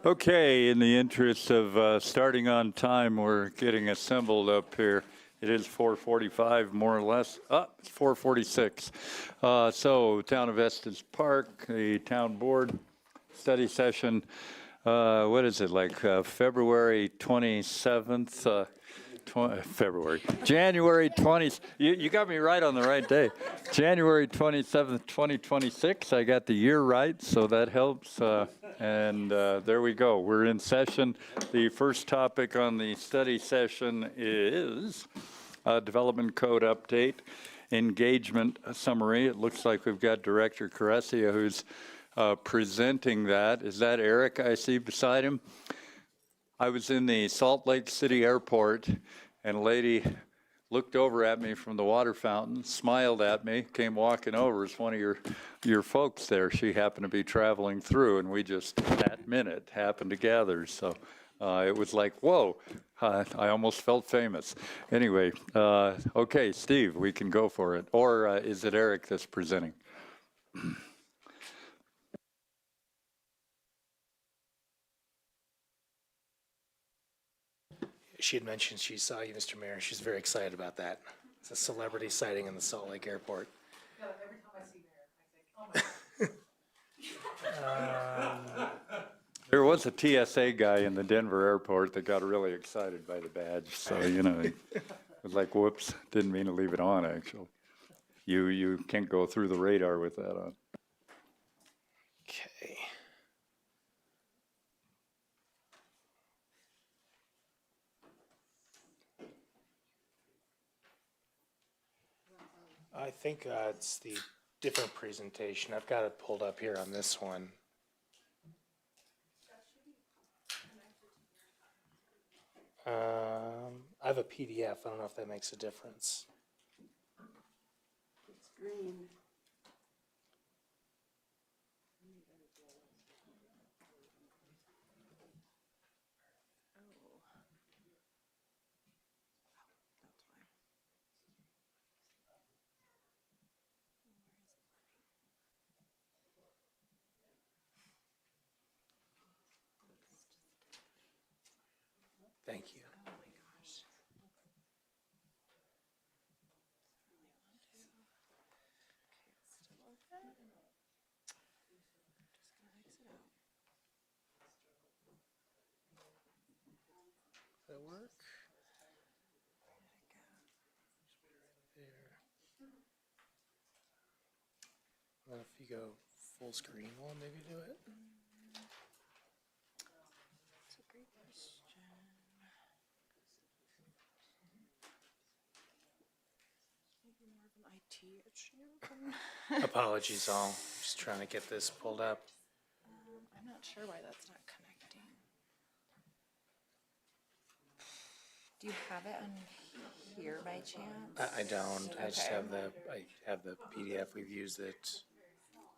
Okay, in the interest of starting on time, we're getting assembled up here. It is 4:45, more or less. It's 4:46. So, Town of Estes Park, the town board study session. What is it, like February 27th? January 20th. You got me right on the right day. January 27th, 2026. I got the year right, so that helps. And there we go. We're in session. The first topic on the study session is development code update, engagement summary. It looks like we've got Director Caressia who's presenting that. Is that Eric I see beside him? I was in the Salt Lake City airport, and a lady looked over at me from the water fountain, smiled at me, came walking over. It's one of your folks there. She happened to be traveling through, and we just, that minute, happened to gather. So it was like, whoa, I almost felt famous. Anyway, okay, Steve, we can go for it. Or is it Eric that's presenting? She had mentioned she saw you, Mr. Mayor. She's very excited about that. It's a celebrity sighting in the Salt Lake airport. Yeah, every time I see Mayor, I think, oh my. There was a TSA guy in the Denver airport that got really excited by the badge. So, it was like, whoops, didn't mean to leave it on, actually. You can't go through the radar with that on. Okay. I think it's the different presentation. I've got it pulled up here on this one. I have a PDF. I don't know if that makes a difference. It's green. Thank you. Does that work? There. Well, if you go full screen, we'll maybe do it. That's a great question. Maybe more of an IT issue. Apologies all. Just trying to get this pulled up. I'm not sure why that's not connecting. Do you have it on here by chance? I don't. I just Okay. have the PDF. We've used it.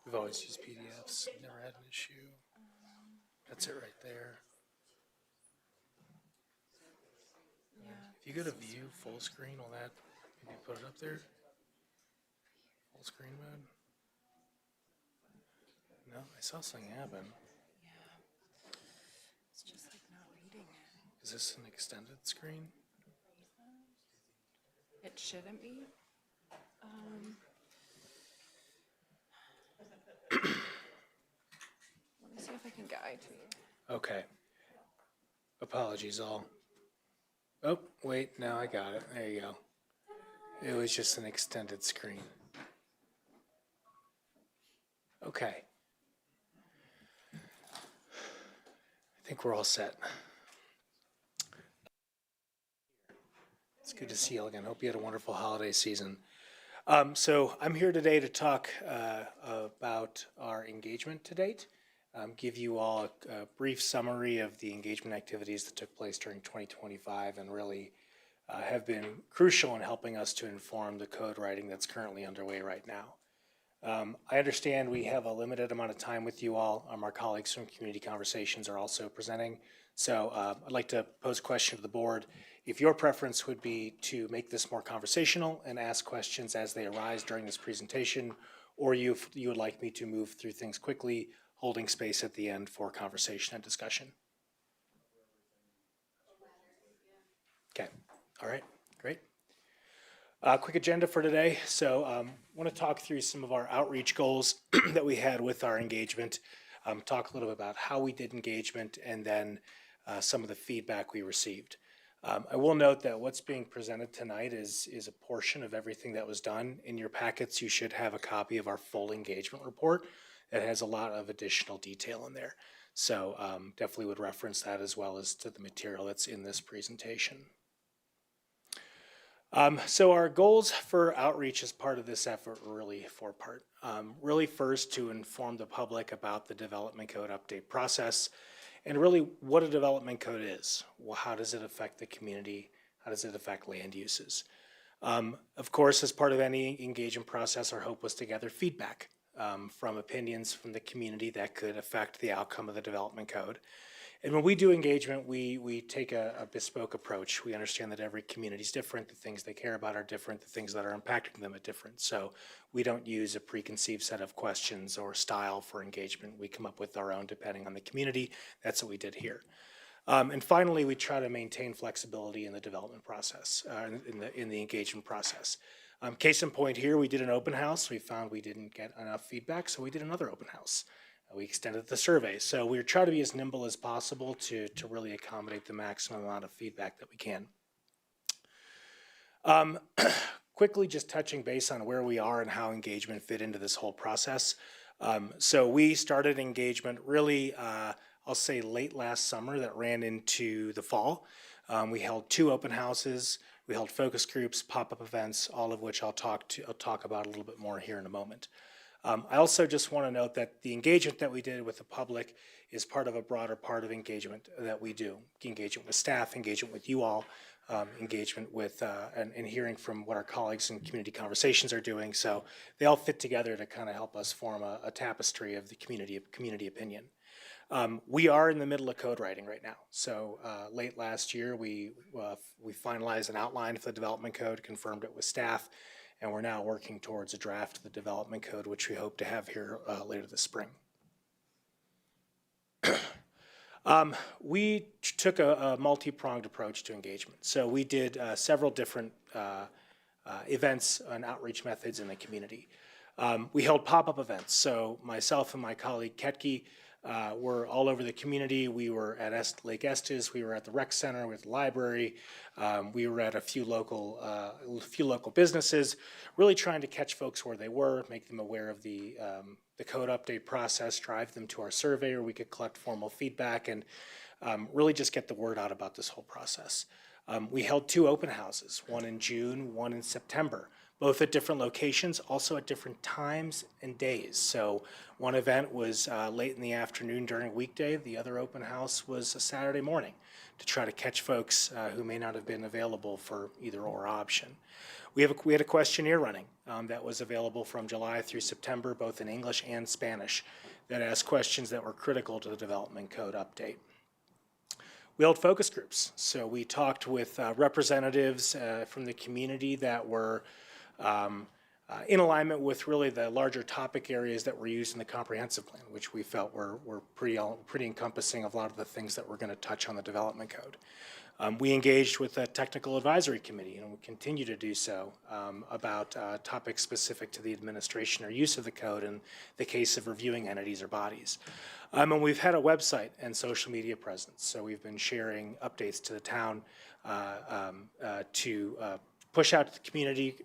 We've always used PDFs. Never had an issue. That's it right there. Yeah. If you go to view full screen, will that maybe put it up there? Full screen mode? No, I saw something happen. Yeah. It's just like not reading it. Is this an extended screen? It shouldn't be. Let me see if I can guide you. Okay. Apologies all. Oh, wait, now I got it. There you go. It was just an extended screen. Okay. I think we're all set. It's good to see you all again. Hope you had a wonderful holiday season. So I'm here today to talk about our engagement to date. Give you all a brief summary of the engagement activities that took place during 2025 and really have been crucial in helping us to inform the code writing that's currently underway right now. I understand we have a limited amount of time with you all. Our colleagues from Community Conversations are also presenting. So I'd like to pose a question to the board. If your preference would be to make this more conversational and ask questions as they arise during this presentation, or you would like me to move through things quickly, holding space at the end for conversation and discussion. Okay, all right, great. Quick agenda for today. So I want to talk through some of our outreach goals that we had with our engagement, talk a little bit about how we did engagement, and then some of the feedback we received. I will note that what's being presented tonight is a portion of everything that was done. In your packets, you should have a copy of our full engagement report that has a lot of additional detail in there. So definitely would reference that as well as to the material that's in this presentation. So our goals for outreach as part of this effort were really four-part. Really first to inform the public about the development code update process and really what a development code is. Well, how does it affect the community? How does it affect land uses? Of course, as part of any engagement process, our hope was to gather feedback from opinions from the community that could affect the outcome of the development code. And when we do engagement, we take a bespoke approach. We understand that every community is different. The things they care about are different. The things that are impacting them are different. So we don't use a preconceived set of questions or style for engagement. We come up with our own depending on the community. That's what we did here. And finally, we try to maintain flexibility in the development process, in the engagement process. Case in point here, we did an open house. We found we didn't get enough feedback, so we did another open house. We extended the survey. So we're trying to be as nimble as possible to really accommodate the maximum amount of feedback that we can. Quickly just touching base on where we are and how engagement fit into this whole process. So we started engagement really, I'll say late last summer that ran into the fall. We held 2 open houses. We held focus groups, pop-up events, all of which I'll talk about a little bit more here in a moment. I also just want to note that the engagement that we did with the public is part of a broader part of engagement that we do. Engagement with staff, engagement with you all, engagement with and hearing from what our colleagues in community conversations are doing. So they all fit together to kind of help us form a tapestry of the community opinion. We are in the middle of code writing right now. So late last year, we finalized an outline for the development code, confirmed it with staff, and we're now working towards a draft of the development code, which we hope to have here later this spring. We took a multi-pronged approach to engagement. So we did several different events and outreach methods in the community. We held pop-up events. So myself and my colleague Ketke were all over the community. We were at Lake Estes. We were at the rec center with the library. We were at a few local businesses, really trying to catch folks where they were, make them aware of the code update process, drive them to our survey where we could collect formal feedback, and really just get the word out about this whole process. We held 2 open houses, one in June, one in September, both at different locations, also at different times and days. So one event was late in the afternoon during a weekday. The other open house was a Saturday morning to try to catch folks who may not have been available for either or option. We had a questionnaire running that was available from July through September, both in English and Spanish, that asked questions that were critical to the development code update. We held focus groups. So we talked with representatives from the community that were in alignment with really the larger topic areas that were used in the comprehensive plan, which we felt were pretty encompassing of a lot of the things that we're going to touch on the development code. We engaged with a technical advisory committee, and we continue to do so, about topics specific to the administration or use of the code in the case of reviewing entities or bodies. And we've had a website and social media presence, so we've been sharing updates to the town to push out to the community,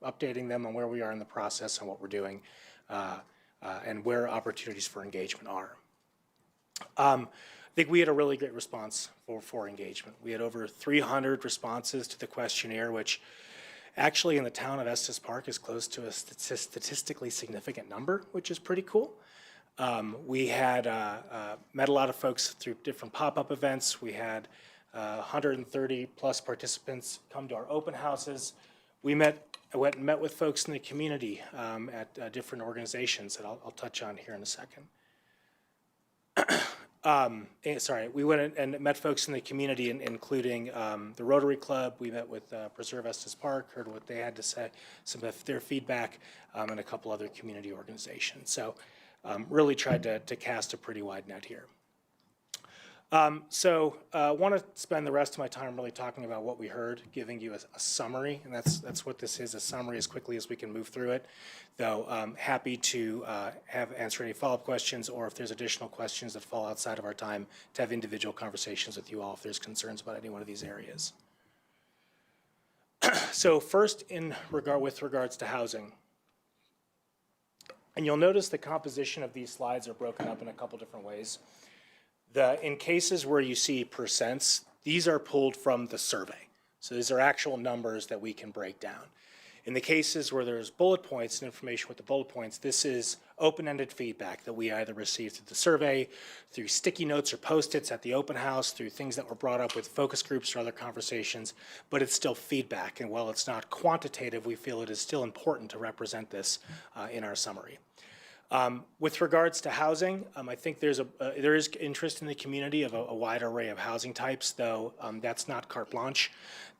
updating them on where we are in the process and what we're doing, and where opportunities for engagement are. I think we had a really great response for engagement. We had over 300 responses to the questionnaire, which actually in the town of Estes Park is close to a statistically significant number, which is pretty cool. We had met a lot of folks through different pop-up events. We had 130 plus participants come to our open houses. I went and met with folks in the community at different organizations that I'll touch on here in a second. We went and met folks in the community, including the Rotary Club. We met with Preserve Estes Park, heard what they had to say, some of their feedback, and a couple other community organizations. So really tried to cast a pretty wide net here. So I want to spend the rest of my time really talking about what we heard, giving you a summary, and that's what this is, a summary as quickly as we can move through it. Though I'm happy to answer any follow-up questions, or if there's additional questions that fall outside of our time, to have individual conversations with you all if there's concerns about any one of these areas. So first, with regards to housing. And you'll notice the composition of these slides are broken up in a couple different ways. In cases where you see percents, these are pulled from the survey. So these are actual numbers that we can break down. In the cases where there's bullet points and information with the bullet points, this is open-ended feedback that we either received through the survey, through sticky notes or Post-its at the open house, through things that were brought up with focus groups or other conversations, but it's still feedback. And while it's not quantitative, we feel it is still important to represent this in our summary. With regards to housing, I think there is interest in the community of a wide array of housing types, though that's not carte blanche.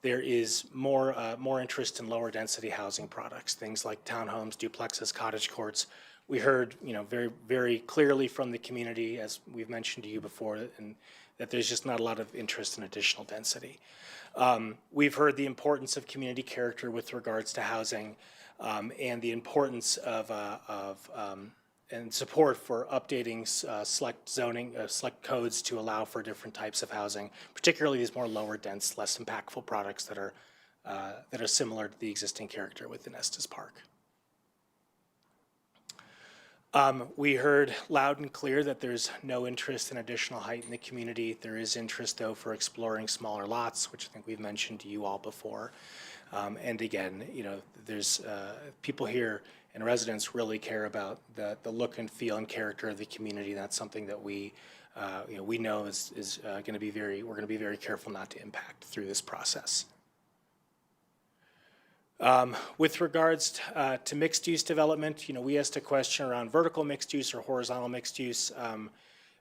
There is more interest in lower density housing products, things like townhomes, duplexes, cottage courts. We heard, very, very clearly from the community, as we've mentioned to you before, and that there's just not a lot of interest in additional density. We've heard the importance of community character with regards to housing. And the importance of and support for updating select codes to allow for different types of housing, particularly these more lower dense, less impactful products that are similar to the existing character within Estes Park. We heard loud and clear that there's no interest in additional height in the community. There is interest, though, for exploring smaller lots, which I think we've mentioned to you all before. And again, there's people here and residents really care about the look and feel and character of the community. That's something that we know is going to be we're going to be very careful not to impact through this process. With regards to mixed use development, we asked a question around vertical mixed use or horizontal mixed use.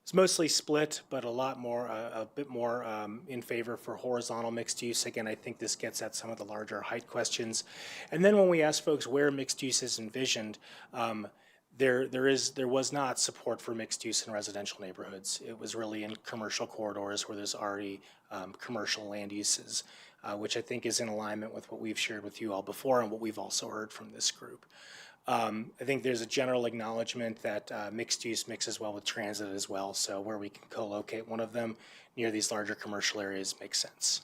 It's mostly split, but a bit more in favor for horizontal mixed use. Again, I think this gets at some of the larger height questions. And then when we asked folks where mixed use is envisioned, there was not support for mixed use in residential neighborhoods. It was really in commercial corridors where there's already commercial land uses, which I think is in alignment with what we've shared with you all before and what we've also heard from this group. I think there's a general acknowledgement that mixed use mixes well with transit as well, so where we can co-locate one of them near these larger commercial areas makes sense.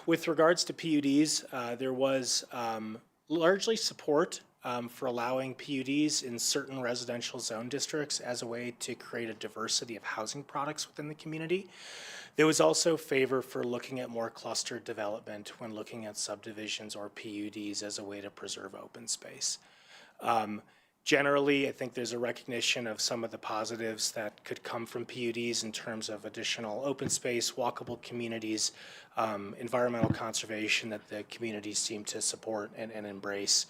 With regards to PUDs, there was largely support for allowing PUDs in certain residential zone districts as a way to create a diversity of housing products within the community. There was also favor for looking at more clustered development when looking at subdivisions or PUDs as a way to preserve open space. Generally, I think there's a recognition of some of the positives that could come from PUDs in terms of additional open space, walkable communities, environmental conservation that the communities seem to support and embrace.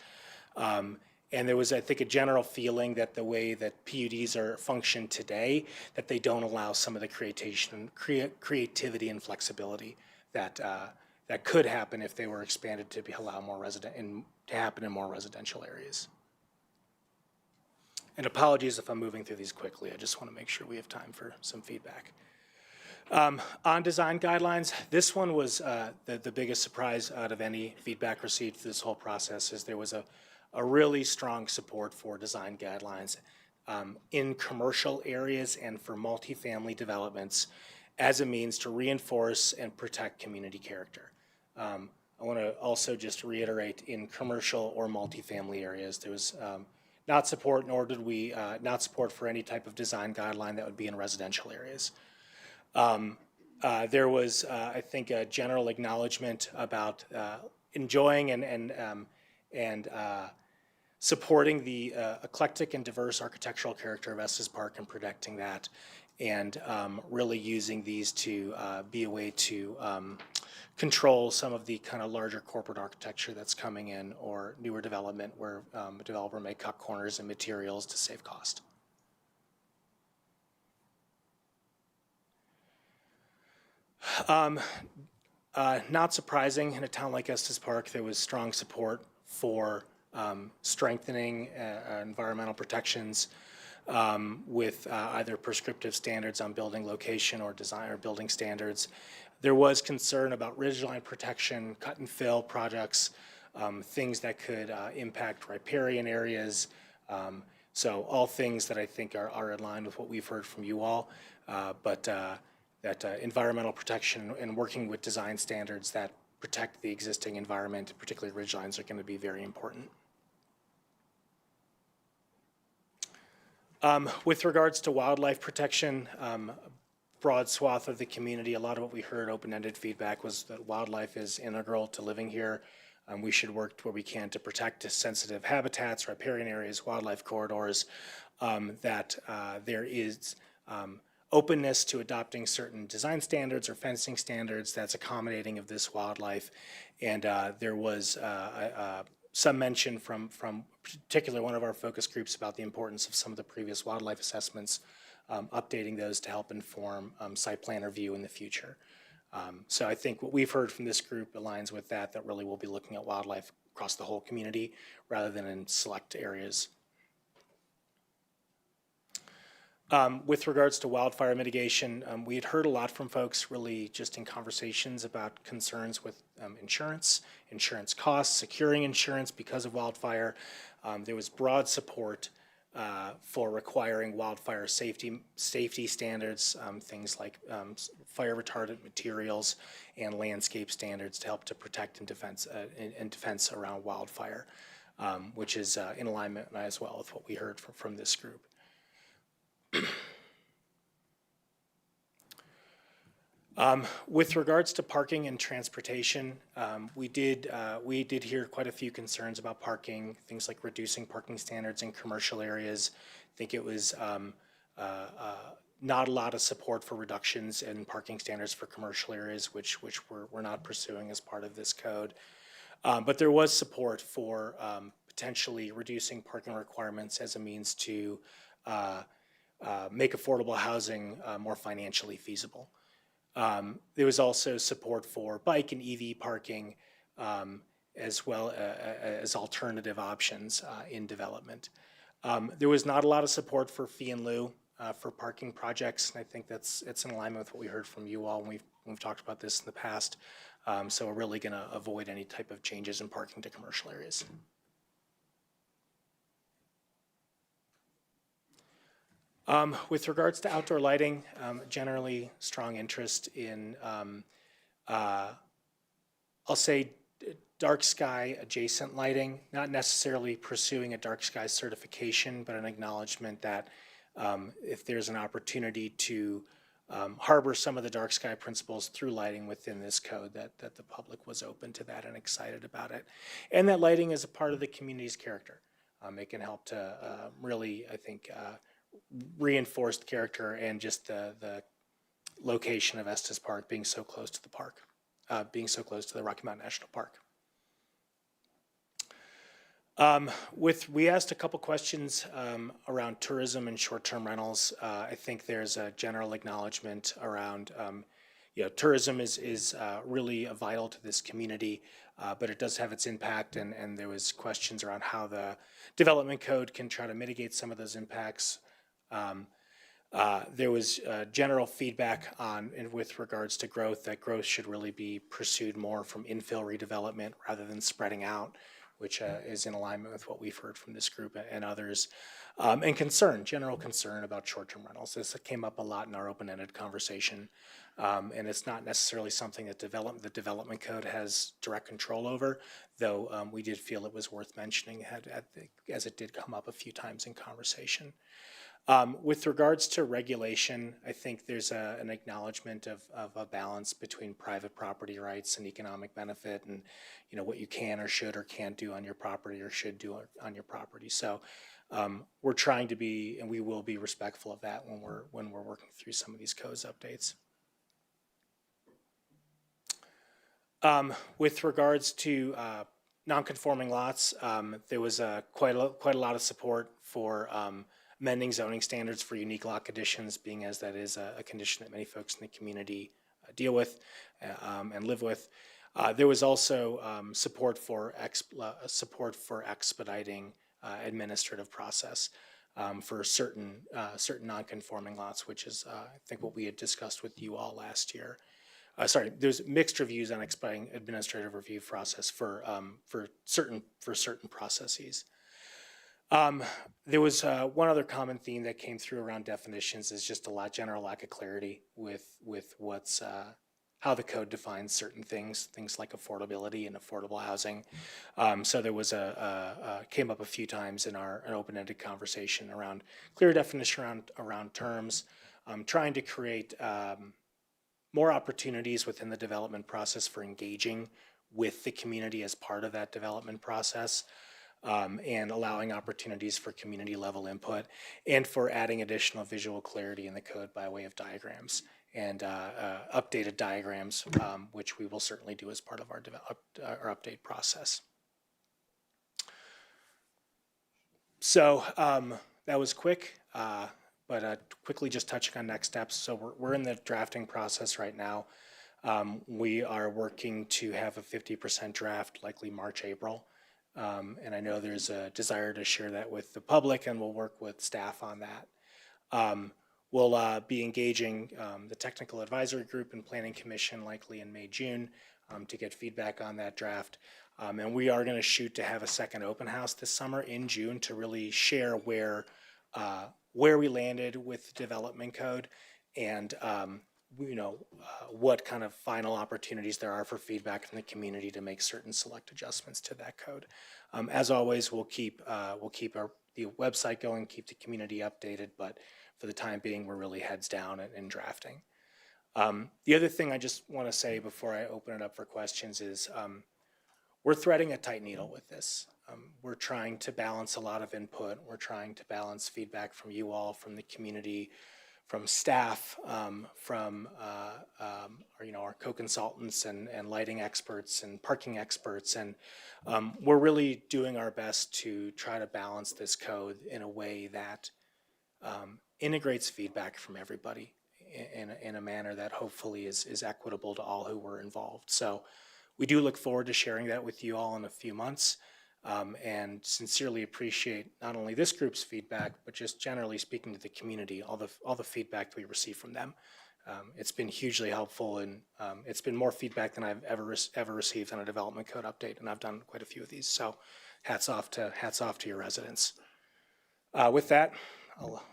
And there was, I think, a general feeling that the way that PUDs are functioned today, that they don't allow some of the creativity and flexibility that could happen if they were expanded to allow more to happen in more residential areas. And apologies if I'm moving through these quickly. I just want to make sure we have time for some feedback. On design guidelines, this one was the biggest surprise out of any feedback received through this whole process. Is there was a really strong support for design guidelines in commercial areas and for multifamily developments as a means to reinforce and protect community character. I want to also just reiterate, in commercial or multifamily areas, there was not support, nor did we not support for any type of design guideline that would be in residential areas. There was, I think, a general acknowledgement about enjoying and supporting the eclectic and diverse architectural character of Estes Park and protecting that, and really using these to be a way to control some of the kind of larger corporate architecture that's coming in, or newer development where a developer may cut corners in materials to save cost. Not surprising, in a town like Estes Park, there was strong support for strengthening environmental protections with either prescriptive standards on building location or design or building standards. There was concern about ridgeline protection, cut and fill projects, things that could impact riparian areas. So all things that I think are in line with what we've heard from you all, but that environmental protection and working with design standards that protect the existing environment, particularly ridgelines, are going to be very important. With regards to wildlife protection, broad swath of the community, a lot of what we heard, open-ended feedback, was that wildlife is integral to living here. We should work where we can to protect sensitive habitats, riparian areas, wildlife corridors, that there is openness to adopting certain design standards or fencing standards that's accommodating of this wildlife. And there was some mention from particularly one of our focus groups about the importance of some of the previous wildlife assessments, updating those to help inform site plan review in the future. So I think what we've heard from this group aligns with that really we'll be looking at wildlife across the whole community rather than in select areas. With regards to wildfire mitigation, we had heard a lot from folks really just in conversations about concerns with insurance costs, securing insurance because of wildfire. There was broad support for requiring wildfire safety standards, things like fire retardant materials and landscape standards to help to protect and defense around wildfire, which is in alignment as well with what we heard from this group. With regards to parking and transportation, we did hear quite a few concerns about parking, things like reducing parking standards in commercial areas. I think it was not a lot of support for reductions in parking standards for commercial areas, which we're not pursuing as part of this code. But there was support for potentially reducing parking requirements as a means to make affordable housing more financially feasible. There was also support for bike and EV parking as well as alternative options in development. There was not a lot of support for fee in lieu for parking projects, and I think it's in alignment with what we heard from you all when we've talked about this in the past. So we're really going to avoid any type of changes in parking to commercial areas. With regards to outdoor lighting, generally strong interest in, I'll say, dark sky adjacent lighting, not necessarily pursuing a dark sky certification, but an acknowledgement that if there's an opportunity to harbor some of the dark sky principles through lighting within this code, that the public was open to that and excited about it. And that lighting is a part of the community's character. It can help to really, I think, reinforced character and just the location of Estes Park being so close to the park, being so close to the Rocky Mountain National Park. We asked a couple questions around tourism and short-term rentals. I think there's a general acknowledgement around, tourism is really vital to this community, but it does have its impact, and there was questions around how the development code can try to mitigate some of those impacts. There was general feedback with regards to growth, that growth should really be pursued more from infill redevelopment rather than spreading out, which is in alignment with what we've heard from this group and others. And general concern about short-term rentals. This came up a lot in our open-ended conversation, and it's not necessarily something that the development code has direct control over, though we did feel it was worth mentioning as it did come up a few times in conversation. With regards to regulation, I think there's an acknowledgement of a balance between private property rights and economic benefit, and what you can or should or can't do on your property or should do on your property. So we're trying to be, and we will be respectful of that when we're working through some of these codes updates. With regards to non-conforming lots, there was quite a lot of support for amending zoning standards for unique lot conditions, being as that is a condition that many folks in the community deal with and live with. There was also support for expediting administrative process for certain non-conforming lots, which is I think what we had discussed with you all last year. Sorry, there's mixed reviews on expediting administrative review process for certain processes. There was one other common theme that came through around definitions is just a general lack of clarity with what's how the code defines certain things like affordability and affordable housing. So there was came up a few times in an open-ended conversation around clear definition around terms, trying to create more opportunities within the development process for engaging with the community as part of that development process. And allowing opportunities for community level input and for adding additional visual clarity in the code by way of diagrams and updated diagrams, which we will certainly do as part of our update process. So that was quick, but quickly just touching on next steps. So we're in the drafting process right now. We are working to have a 50% draft, likely March, April. And I know there's a desire to share that with the public, and we'll work with staff on that. We'll be engaging the technical advisory group and planning commission likely in May, June to get feedback on that draft. And we are going to shoot to have a second open house this summer in June to really share where we landed with the development code and what kind of final opportunities there are for feedback from the community to make certain select adjustments to that code. As always, we'll keep the website going, keep the community updated, but for the time being, we're really heads down in drafting. The other thing I just want to say before I open it up for questions is we're threading a tight needle with this. We're trying to balance a lot of input. We're trying to balance feedback from you all, from the community, from staff, from our co-consultants and lighting experts and parking experts. And we're really doing our best to try to balance this code in a way that integrates feedback from everybody in a manner that hopefully is equitable to all who were involved. So we do look forward to sharing that with you all in a few months. And sincerely appreciate not only this group's feedback, but just generally speaking to the community, all the feedback we receive from them. It's been hugely helpful, and it's been more feedback than I've ever received on a development code update, and I've done quite a few of these. So, hats off to your residents. With that, I'll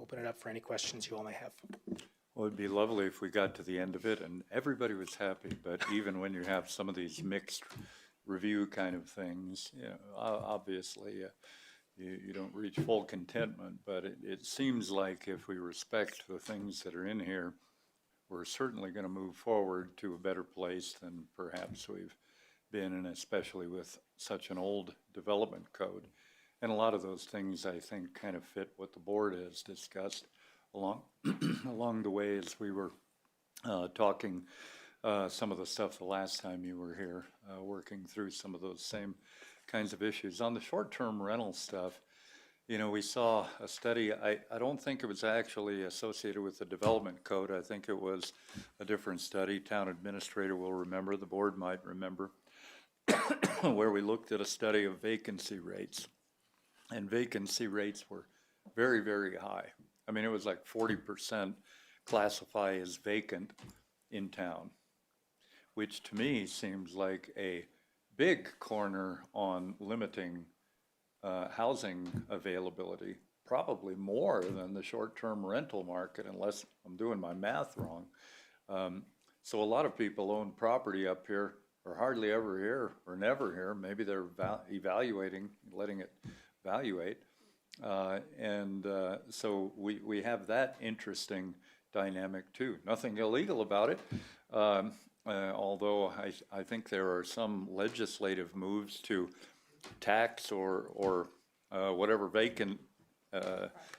open it up for any questions you all may have. Well, it'd be lovely if we got to the end of it and everybody was happy, but even when you have some of these mixed review kind of things, obviously you don't reach full contentment, but it seems like if we respect the things that are in here, we're certainly going to move forward to a better place than perhaps we've been, and especially with such an old development code. And a lot of those things, I think, kind of fit what the board has discussed along along the way as we were talking some of the stuff the last time you were here, working through some of those same kinds of issues. On the short-term rental stuff, we saw a study. I don't think it was actually associated with the development code. I think it was a different study. Town administrator will remember, the board might remember, where we looked at a study of vacancy rates. And vacancy rates were very, very high. I mean, it was like 40% classify as vacant in town, which to me seems like a big corner on limiting housing availability, probably more than the short-term rental market, unless I'm doing my math wrong. So a lot of people own property up here, are hardly ever here, or never here. Maybe they're evaluating, letting it evaluate. So we have that interesting dynamic too. Nothing illegal about it. Although I think there are some legislative moves to tax or whatever vacant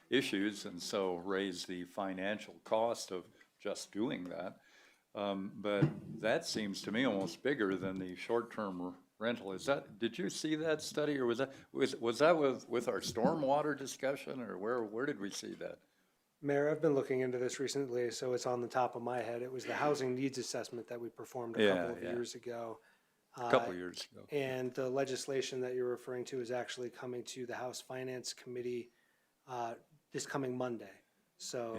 issues, and so raise the financial cost of just doing that. But that seems to me almost bigger than the short-term rental. Did you see that study, or was that with our stormwater discussion, or where did we see that? Mayor, I've been looking into this recently, so it's on the top of my head. It was the housing needs assessment that we performed a Yeah, couple of yeah. years ago. A couple years ago. And the legislation that you're referring to is actually coming to the House Finance Committee this coming Monday. So,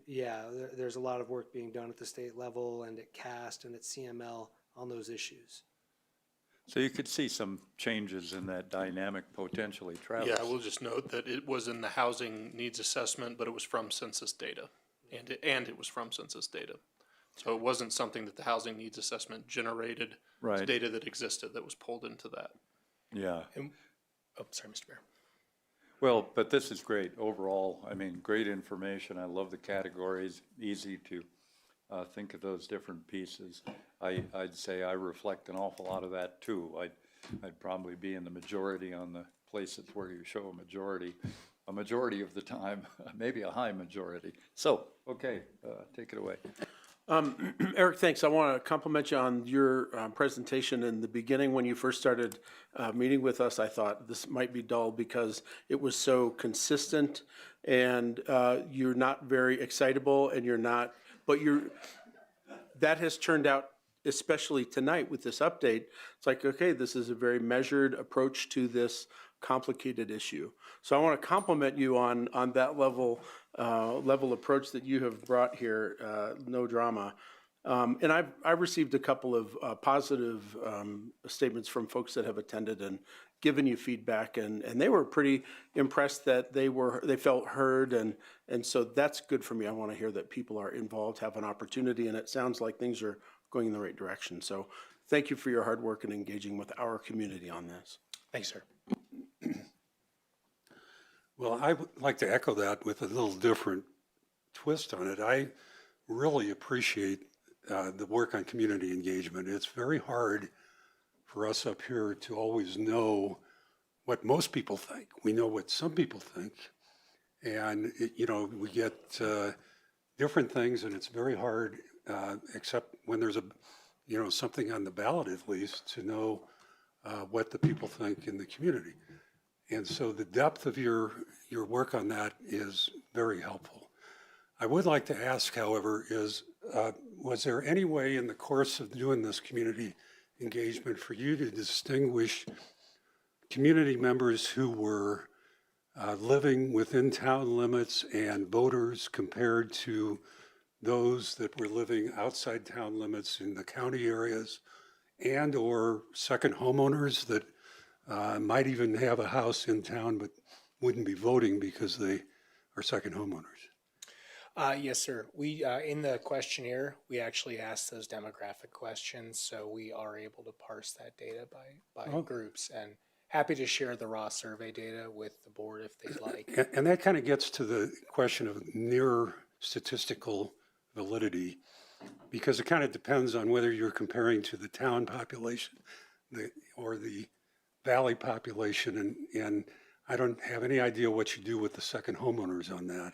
there's a lot of work being done at the state level and at CAST and at CML on those issues. So you could see some changes in that dynamic potentially, Travis. Yeah, I will just note that it was in the housing needs assessment, but it was from census data. And it was from census data. So it wasn't something that the housing needs assessment generated. It's Right. data that existed that was pulled into that. Yeah. Oh, sorry, Mr. Mayor. Well, but this is great overall. I mean, great information. I love the categories, easy to think of those different pieces. I'd say I reflect an awful lot of that too. I'd probably be in the majority on the places where you show a majority of the time, maybe a high majority. So, okay, take it away. Eric, thanks. I want to compliment you on your presentation in the beginning. When you first started meeting with us, I thought this might be dull because it was so consistent and you're not very excitable and that has turned out, especially tonight with this update. It's like, okay, this is a very measured approach to this complicated issue. So I want to compliment you on that level approach that you have brought here, no drama. And I've received a couple of positive statements from folks that have attended and given you feedback, and they were pretty impressed that they felt heard, and so that's good for me. I want to hear that people are involved, have an opportunity, and it sounds like things are going in the right direction. So thank you for your hard work and engaging with our community on this. Thanks, sir. Well, I would like to echo that with a little different twist on it. I really appreciate the work on community engagement. It's very hard for us up here to always know what most people think. We know what some people think, and we get different things, and it's very hard, except when there's something on the ballot at least, to know what the people think in the community. And so the depth of your work on that is very helpful. I would like to ask, however, was there any way in the course of doing this community engagement for you to distinguish community members who were living within town limits and voters compared to those that were living outside town limits in the county areas and or second homeowners that might even have a house in town but wouldn't be voting because they are second homeowners? Yes, sir. We, in the questionnaire, we actually asked those demographic questions, so we are able to parse that data by groups, and happy to share the raw survey data with the board if they'd like. And that kind of gets to the question of near statistical validity, because it kind of depends on whether you're comparing to the town population or the valley population, and I don't have any idea what you do with the second homeowners on that.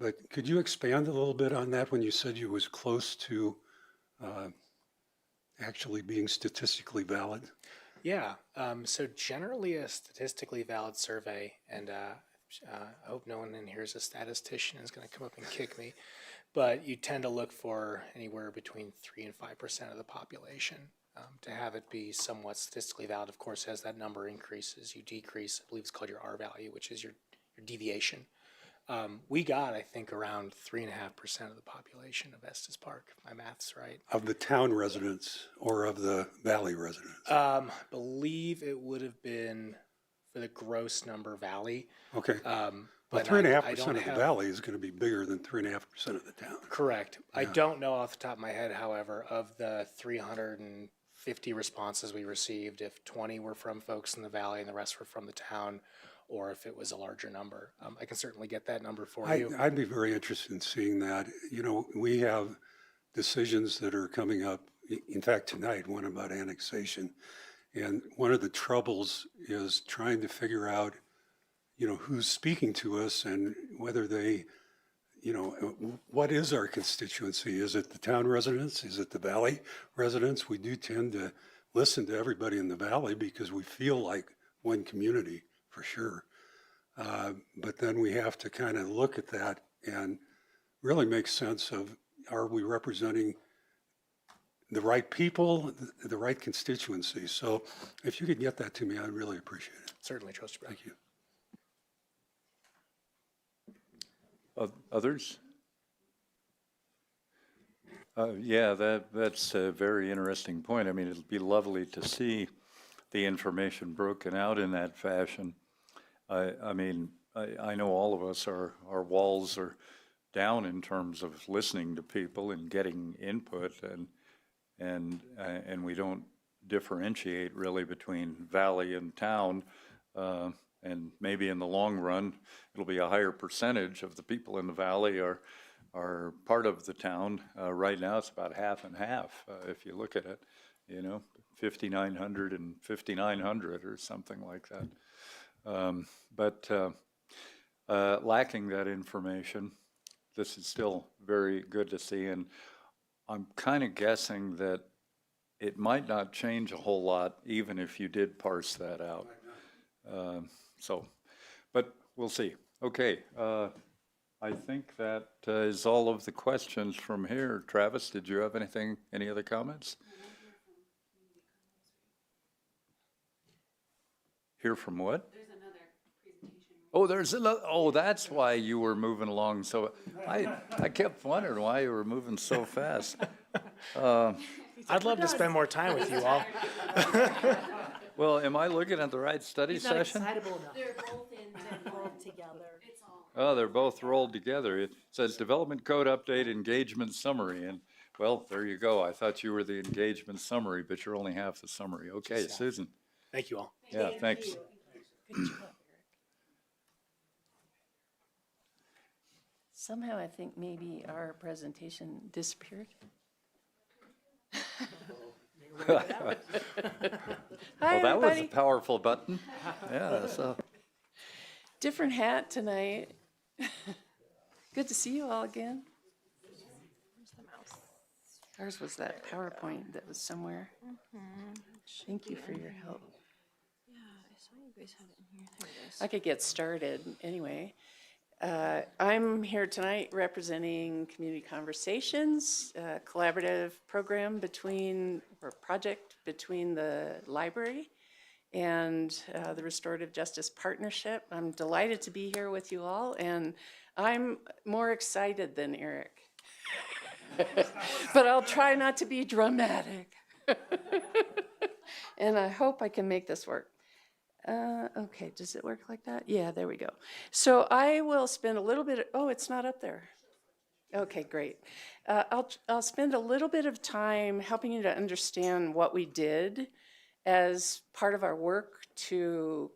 But could you expand a little bit on that when you said you was close to actually being statistically valid? Yeah, so generally a statistically valid survey, and I hope no one in here is a statistician and is going to come up and kick me, but you tend to look for anywhere between 3 and 5% of the population to have it be somewhat statistically valid. Of course, as that number increases, you decrease, I believe it's called your R value, which is your deviation. We got, I think, around 3.5% of the population of Estes Park, if my math's right. Of the town residents or of the valley residents? I believe it would have been for the gross number valley. Okay. But 3.5% of the valley is going to be bigger than 3.5% of the town. Correct. Yeah. I don't know off the top of my head, however, of the 350 responses we received, if 20 were from folks in the valley and the rest were from the town, or if it was a larger number. I can certainly get that number for you. I'd be very interested in seeing that. We have decisions that are coming up, in fact, tonight, one about annexation. And one of the troubles is trying to figure out, who's speaking to us and whether they, what is our constituency? Is it the town residents? Is it the valley residents? We do tend to listen to everybody in the valley because we feel like one community, for sure. But then we have to kind of look at that and really make sense of, are we representing the right people, the right constituency? So if you could get that to me, I'd really appreciate it. Certainly, Trustee Brown. Thank you. Others? Yeah, that's a very interesting point. I mean, it'll be lovely to see the information broken out in that fashion. I mean, I know all of us, our walls are down in terms of listening to people and getting input, and we don't differentiate really between valley and town. And maybe in the long run, it'll be a higher percentage of the people in the valley are part of the town. Right now, it's about half and half, if you look at it, 5,900 and 5,900 or something like that. But lacking that information, this is still very good to see. And I'm kind of guessing that it might not change a whole lot, even if you did parse that out. But we'll see. Okay. I think that is all of the questions from here. Travis, did you have any other comments? Hear from what? There's another presentation. Oh, there's another, that's why you were moving along. So I kept wondering why you were moving so fast. I'd love to spend more time with you all. Well, am I looking at the right study He's not session? excitable enough. They're both in rolled together. It's all. Oh, they're both rolled together. It says Development Code Update Engagement Summary. And, well, there you go. I thought you were the engagement summary, but you're only half the summary. Okay, Susan. Thank you all. Yeah, thanks. Good job, Eric. Somehow I think maybe our presentation disappeared. Well, Hi, that was a everybody. powerful button. Yeah, so. Different hat tonight. Good to see you all again. Ours was that PowerPoint that was somewhere. Thank you for your help. Yeah, I saw you guys had it in here. There it is. I could get started anyway. I'm here tonight representing Community Conversations, a collaborative program project between the library and the Restorative Justice Partnership. I'm delighted to be here with you all, and I'm more excited than Eric. But I'll try not to be dramatic. And I hope I can make this work. Okay, does it work like that? Yeah, there we go. So I will spend a little bit, it's not up there. Okay, great. I'll spend a little bit of time helping you to understand what we did as part of our work to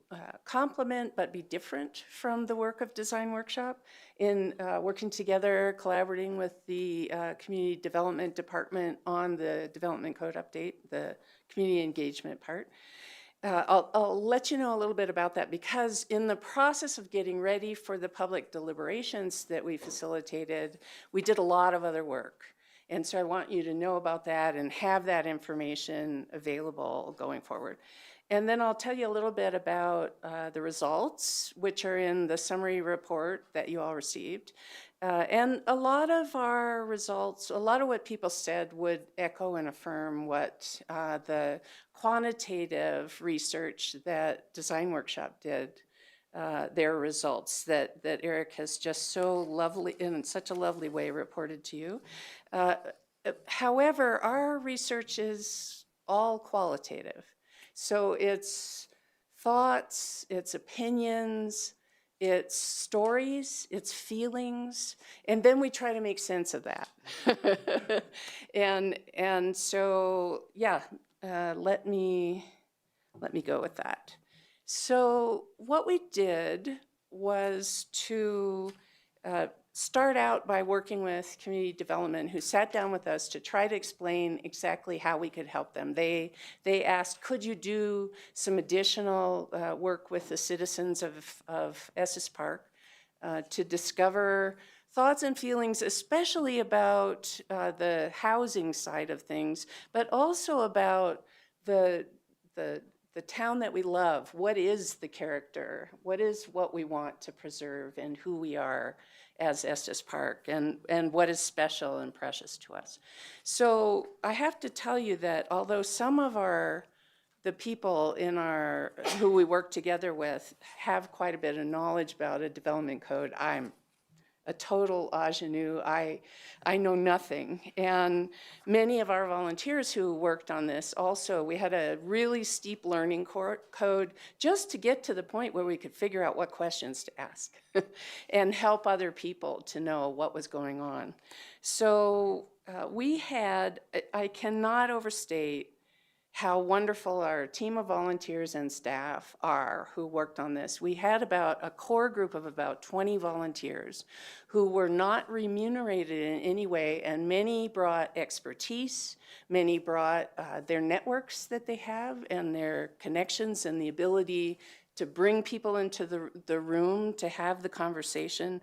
complement but be different from the work of Design Workshop in working together, collaborating with the Community Development Department on the Development Code Update, the community engagement part. I'll let you know a little bit about that because in the process of getting ready for the public deliberations that we facilitated, we did a lot of other work. And so I want you to know about that and have that information available going forward. And then I'll tell you a little bit about the results, which are in the summary report that you all received. And a lot of our results, a lot of what people said would echo and affirm what the quantitative research that Design Workshop did, their results that Eric has just so lovely, in such a lovely way reported to you. However, our research is all qualitative. So it's thoughts, it's opinions, it's stories, it's feelings, and then we try to make sense of that. and so, yeah, let me go with that. So what we did was to start out by working with community development, who sat down with us to try to explain exactly how we could help them. They asked, could you do some additional work with the citizens of Estes Park to discover thoughts and feelings, especially about the housing side of things, but also about the town that we love. What is the character? What is what we want to preserve and who we are as Estes Park and what is special and precious to us. So I have to tell you that although some of the people in who we work together with have quite a bit of knowledge about a development code, I'm a total ingenue. I know nothing. And many of our volunteers who worked on this also, we had a really steep learning code just to get to the point where we could figure out what questions to ask and help other people to know what was going on. So I cannot overstate how wonderful our team of volunteers and staff are who worked on this. We had about a core group of about 20 volunteers who were not remunerated in any way, and many brought expertise, many brought their networks that they have and their connections and the ability to bring people into the room to have the conversation.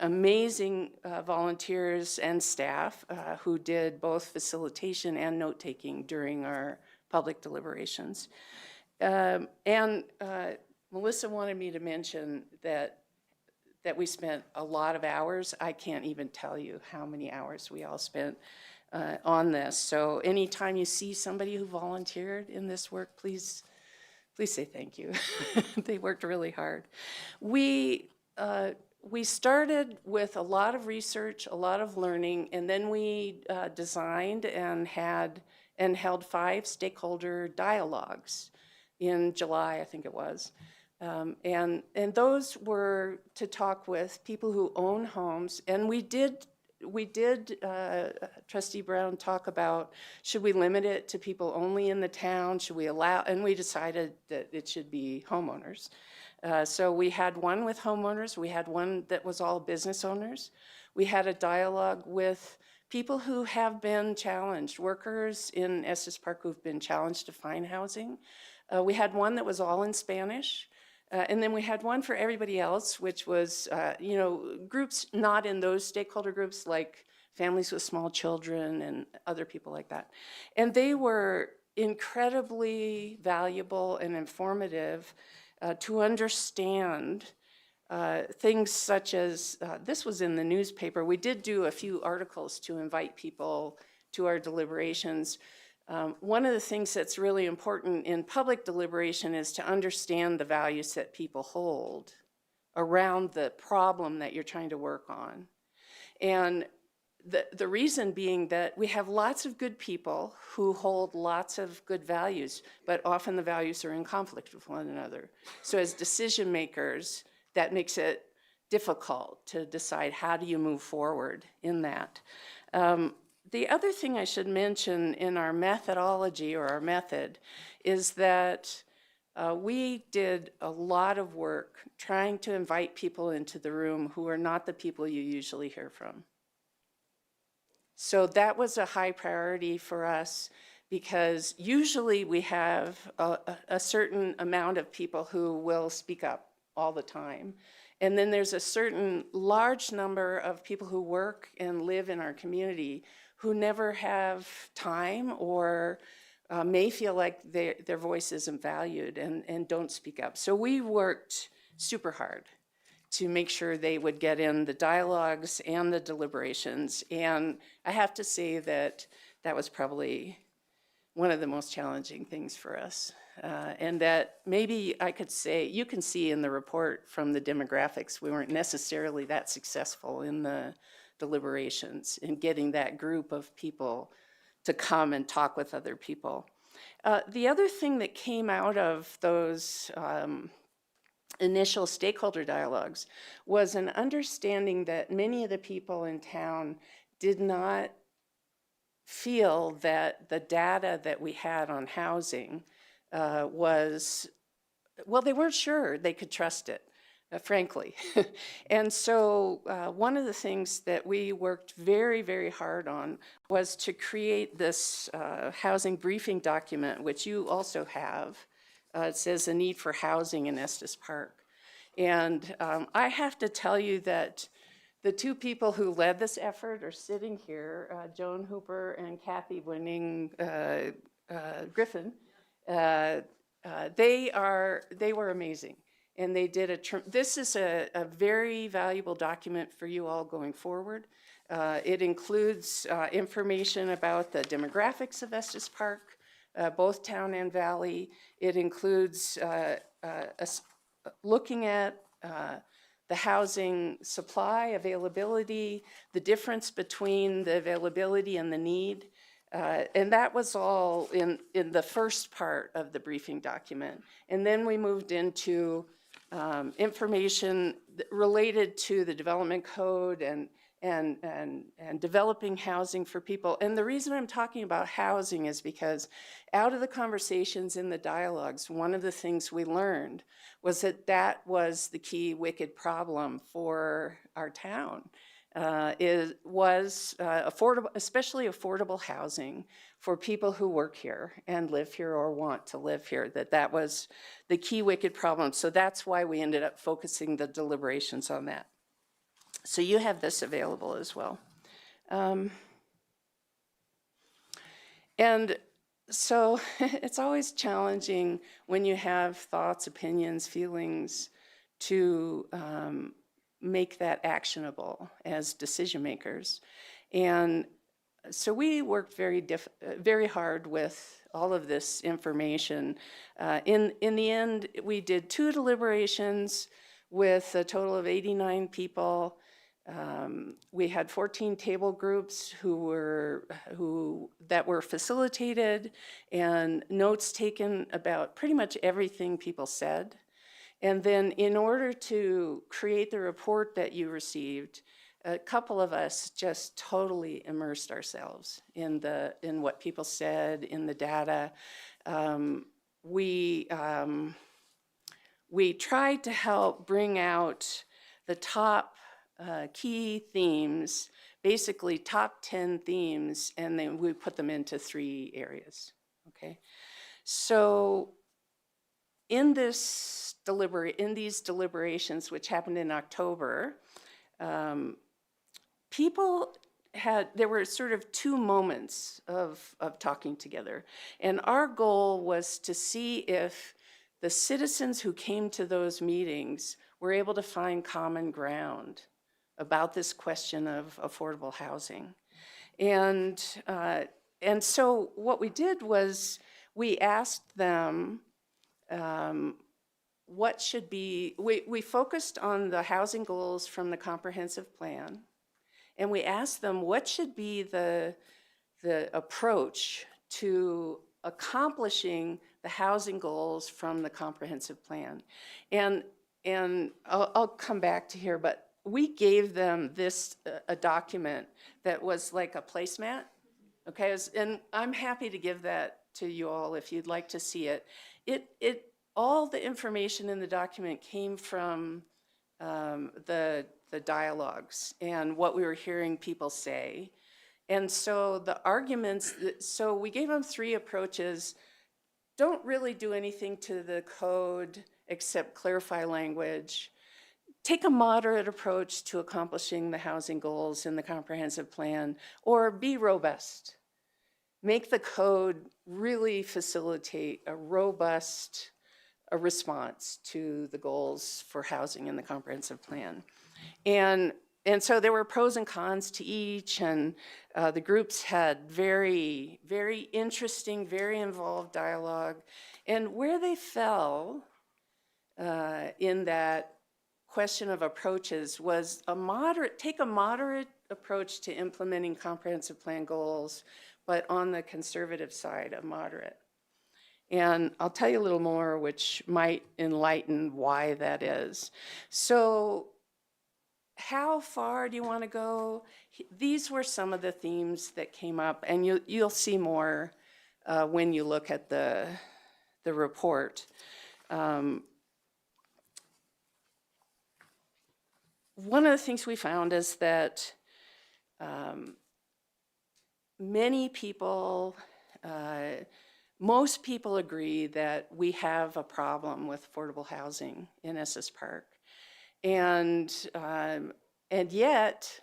Amazing volunteers and staff who did both facilitation and note-taking during our public deliberations. And Melissa wanted me to mention that we spent a lot of hours. I can't even tell you how many hours we all spent on this. So anytime you see somebody who volunteered in this work, please say thank you. They worked really hard. We started with a lot of research, a lot of learning, and then we designed and held 5 stakeholder dialogues in July, I think it was. And those were to talk with people who own homes, and we did, Trustee Brown, talk about, should we limit it to people only in the town? Should we allow, and we decided that it should be homeowners. So we had one with homeowners, we had one that was all business owners. We had a dialogue with people who have been challenged, workers in Estes Park who've been challenged to find housing. We had one that was all in Spanish. And then we had one for everybody else, which was, groups not in those stakeholder groups, like families with small children and other people like that. And they were incredibly valuable and informative to understand things such as, this was in the newspaper. We did do a few articles to invite people to our deliberations. One of the things that's really important in public deliberation is to understand the values that people hold around the problem that you're trying to work on. And the reason being that we have lots of good people who hold lots of good values, but often the values are in conflict with one another. So as decision makers, that makes it difficult to decide how do you move forward in that. The other thing I should mention in our methodology or our method is that we did a lot of work trying to invite people into the room who are not the people you usually hear from. So that was a high priority for us because usually we have a certain amount of people who will speak up all the time. And then there's a certain large number of people who work and live in our community who never have time or may feel like their voice isn't valued and don't speak up. So we worked super hard to make sure they would get in the dialogues and the deliberations. And I have to say that that was probably one of the most challenging things for us. And that maybe I could say, you can see in the report from the demographics, we weren't necessarily that successful in the deliberations in getting that group of people to come and talk with other people. The other thing that came out of those initial stakeholder dialogues was an understanding that many of the people in town did not feel that the data that we had on housing was, well, they weren't sure they could trust it, frankly. And so one of the things that we worked very, very hard on was to create this housing briefing document, which you also have. It says the need for housing in Estes Park. And I have to tell you that the 2 people who led this effort are sitting here, Joan Hooper and Kathy Winning Griffin. They were amazing. and they did this is a very valuable document for you all going forward. It includes information about the demographics of Estes Park, both town and valley. It includes looking at the housing supply, availability, the difference between the availability and the need. And that was all in the first part of the briefing document. And then we moved into information related to the development code and developing housing for people. And the reason I'm talking about housing is because out of the conversations in the dialogues, one of the things we learned was that that was the key wicked problem for our town. Was affordable, especially affordable housing for people who work here and live here or want to live here, that was the key wicked problem. So that's why we ended up focusing the deliberations on that. So you have this available as well. And so it's always challenging when you have thoughts, opinions, feelings to make that actionable as decision makers. And so we worked very hard with all of this information. In the end, we did 2 deliberations with a total of 89 people. We had 14 table groups that were facilitated and notes taken about pretty much everything people said. And then in order to create the report that you received, a couple of us just totally immersed ourselves in what people said, in the data. We tried to help bring out the top key themes, basically top 10 themes, and then we put them into 3 areas, okay? So in these deliberations, which happened in October, there were sort of 2 moments of talking together. And our goal was to see if the citizens who came to those meetings were able to find common ground about this question of affordable housing. And so what we did was we asked them what should be, we focused on the housing goals from the comprehensive plan, and we asked them what should be the approach to accomplishing the housing goals from the comprehensive plan. And I'll come back to here, but we gave them a document that was like a placemat, okay? And I'm happy to give that to you all if you'd like to see it. All the information in the document came from the dialogues and what we were hearing people say. And so the arguments, so we gave them 3 approaches. Don't really do anything to the code except clarify language. Take a moderate approach to accomplishing the housing goals in the comprehensive plan, or be robust. Make the code really facilitate a robust response to the goals for housing in the comprehensive plan. And so there were pros and cons to each, and the groups had very, very interesting, very involved dialogue. And where they fell in that question of approaches was take a moderate approach to implementing comprehensive plan goals, but on the conservative side of moderate. And I'll tell you a little more, which might enlighten why that is. So how far do you want to go? These were some of the themes that came up, and you'll see more when you look at the report. One of the things we found is that most people agree that we have a problem with affordable housing in Estes Park. And yet,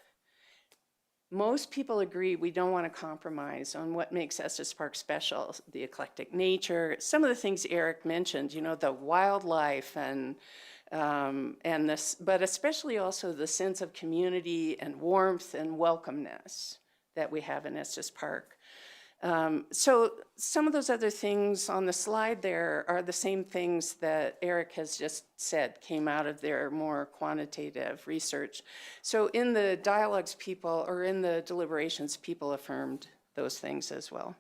most people agree we don't want to compromise on what makes Estes Park special, the eclectic nature, some of the things Eric mentioned, the wildlife and And this, but especially also the sense of community and warmth and welcomeness that we have in Estes Park. So some of those other things on the slide there are the same things that Eric has just said came out of their more quantitative research. So in the dialogues people, or in the deliberations, people affirmed those things as well.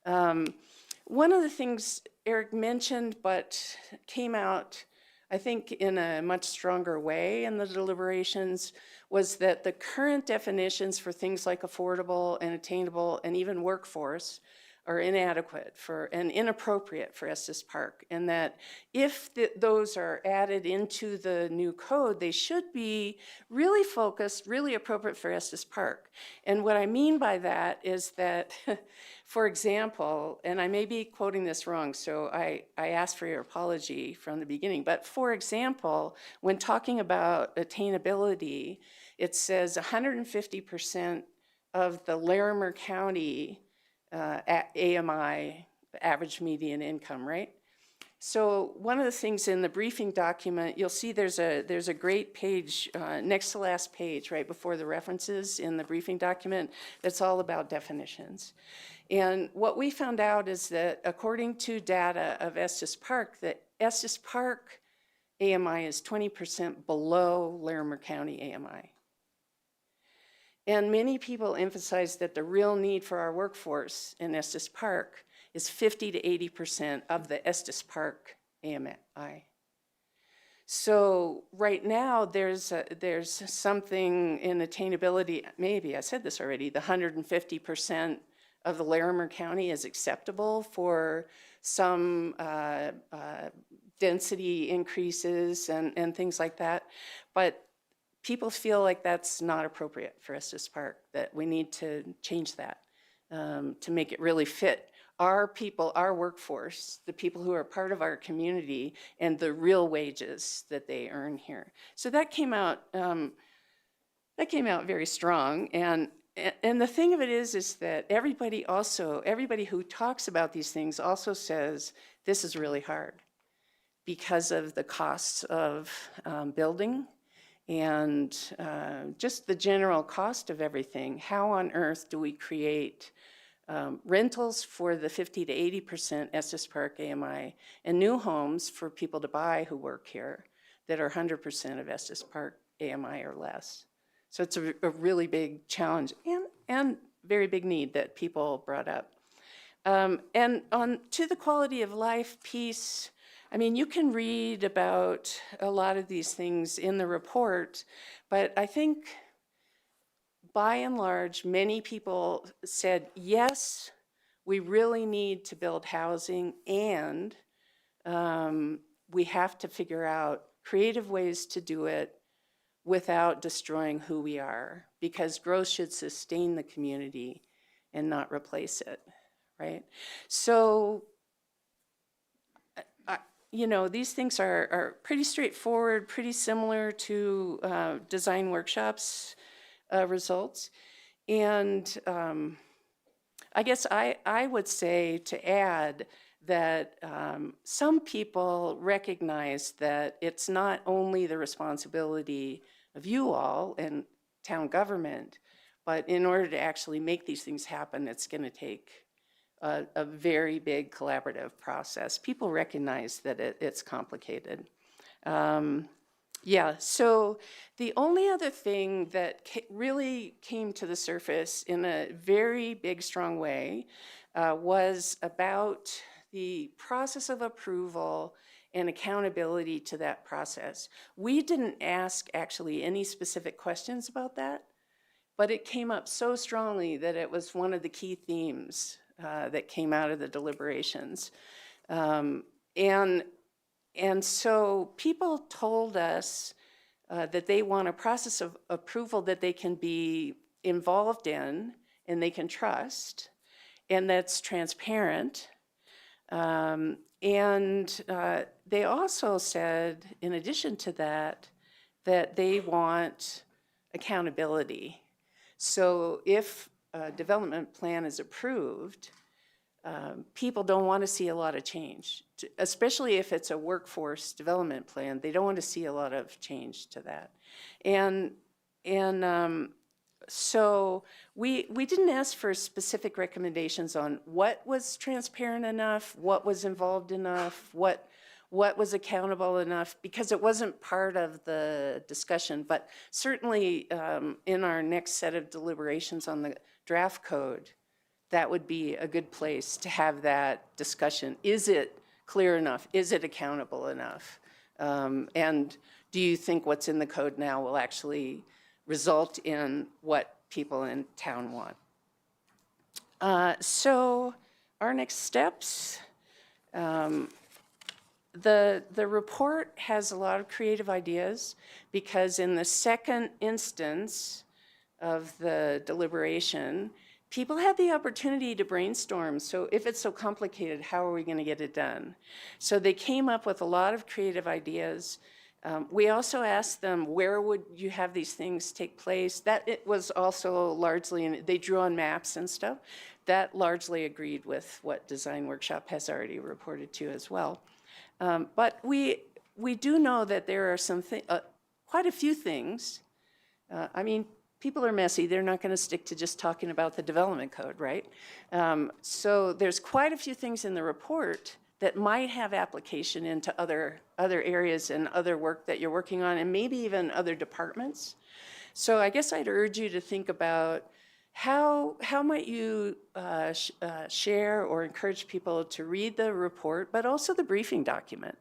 One of the things Eric mentioned but came out, I think, in a much stronger way in the deliberations was that the current definitions for things like affordable and attainable and even workforce are inadequate for and inappropriate for Estes Park, and that if those are added into the new code, they should be really focused, really appropriate for Estes Park. And what I mean by that is that, for example, and I may be quoting this wrong, so I ask for your apology from the beginning, but for example, when talking about attainability, it says 150% of the Larimer County AMI, average median income, right? So one of the things in the briefing document, you'll see there's a great page, next to last page, right before the references in the briefing document, that's all about definitions. And what we found out is that according to data of Estes Park, that Estes Park AMI is 20% below Larimer County AMI. And many people emphasize that the real need for our workforce in Estes Park is 50 to 80% of the Estes Park AMI. So right now there's something in attainability, maybe I said this already, the 150% of the Larimer County is acceptable for some density increases and things like that. But people feel like that's not appropriate for Estes Park, that we need to change that to make it really fit our people, our workforce, the people who are part of our community, and the real wages that they earn here. So that came out very strong. And the thing of it is that everybody who talks about these things also says this is really hard because of the costs of building and just the general cost of everything. How on earth do we create rentals for the 50 to 80% Estes Park AMI and new homes for people to buy who work here that are 100% of Estes Park AMI or less? So it's a really big challenge and very big need that people brought up. And on to the quality of life piece, I mean, you can read about a lot of these things in the report, but I think by and large, many people said, yes, we really need to build housing, and we have to figure out creative ways to do it without destroying who we are, because growth should sustain the community and not replace it, right? So, you know, these things are pretty straightforward, pretty similar to design workshops results. And I guess I would say to add that some people recognize that it's not only the responsibility of you all and town government, but in order to actually make these things happen, it's going to take a very big collaborative process. People recognize that it's complicated. Yeah, so the only other thing that really came to the surface in a very big, strong way was about the process of approval and accountability to that process. We didn't ask actually any specific questions about that, but it came up so strongly that it was one of the key themes that came out of the deliberations. And so people told us that they want a process of approval that they can be involved in and they can trust, and that's transparent. And they also said, in addition to that, that they want accountability. So if a development plan is approved, people don't want to see a lot of change, especially if it's a workforce development plan. They don't want to see a lot of change to that. And so we didn't ask for specific recommendations on what was transparent enough, what was involved enough, what was accountable enough, because it wasn't part of the discussion. But certainly in our next set of deliberations on the draft code, that would be a good place to have that discussion. Is it clear enough? Is it accountable enough? And do you think what's in the code now will actually result in what people in town want? So our next steps, the report has a lot of creative ideas, because in the second instance of the deliberation, people had the opportunity to brainstorm. So if it's so complicated, how are we going to get it done? So they came up with a lot of creative ideas. We also asked them, where would you have these things take place? That it was also largely, and they drew on maps and stuff. That largely agreed with what Design Workshop has already reported to as well. But we do know that there are quite a few things. I mean, people are messy. They're not going to stick to just talking about the development code, right? So there's quite a few things in the report that might have application into other areas and other work that you're working on, and maybe even other departments. So I guess I'd urge you to think about how might you share or encourage people to read the report, but also the briefing document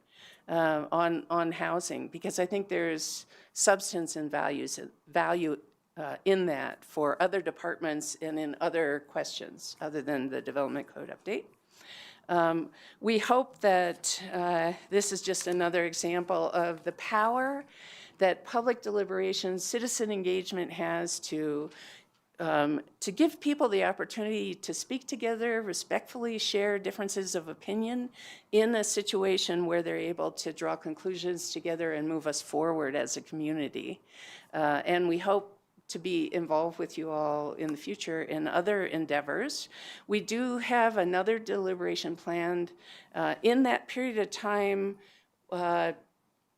on housing, because I think there's substance and value in that for other departments and in other questions other than the development code update. We hope that this is just another example of the power that public deliberation, citizen engagement has to give people the opportunity to speak together, respectfully share differences of opinion in a situation where they're able to draw conclusions together and move us forward as a community. And we hope to be involved with you all in the future in other endeavors. We do have another deliberation planned in that period of time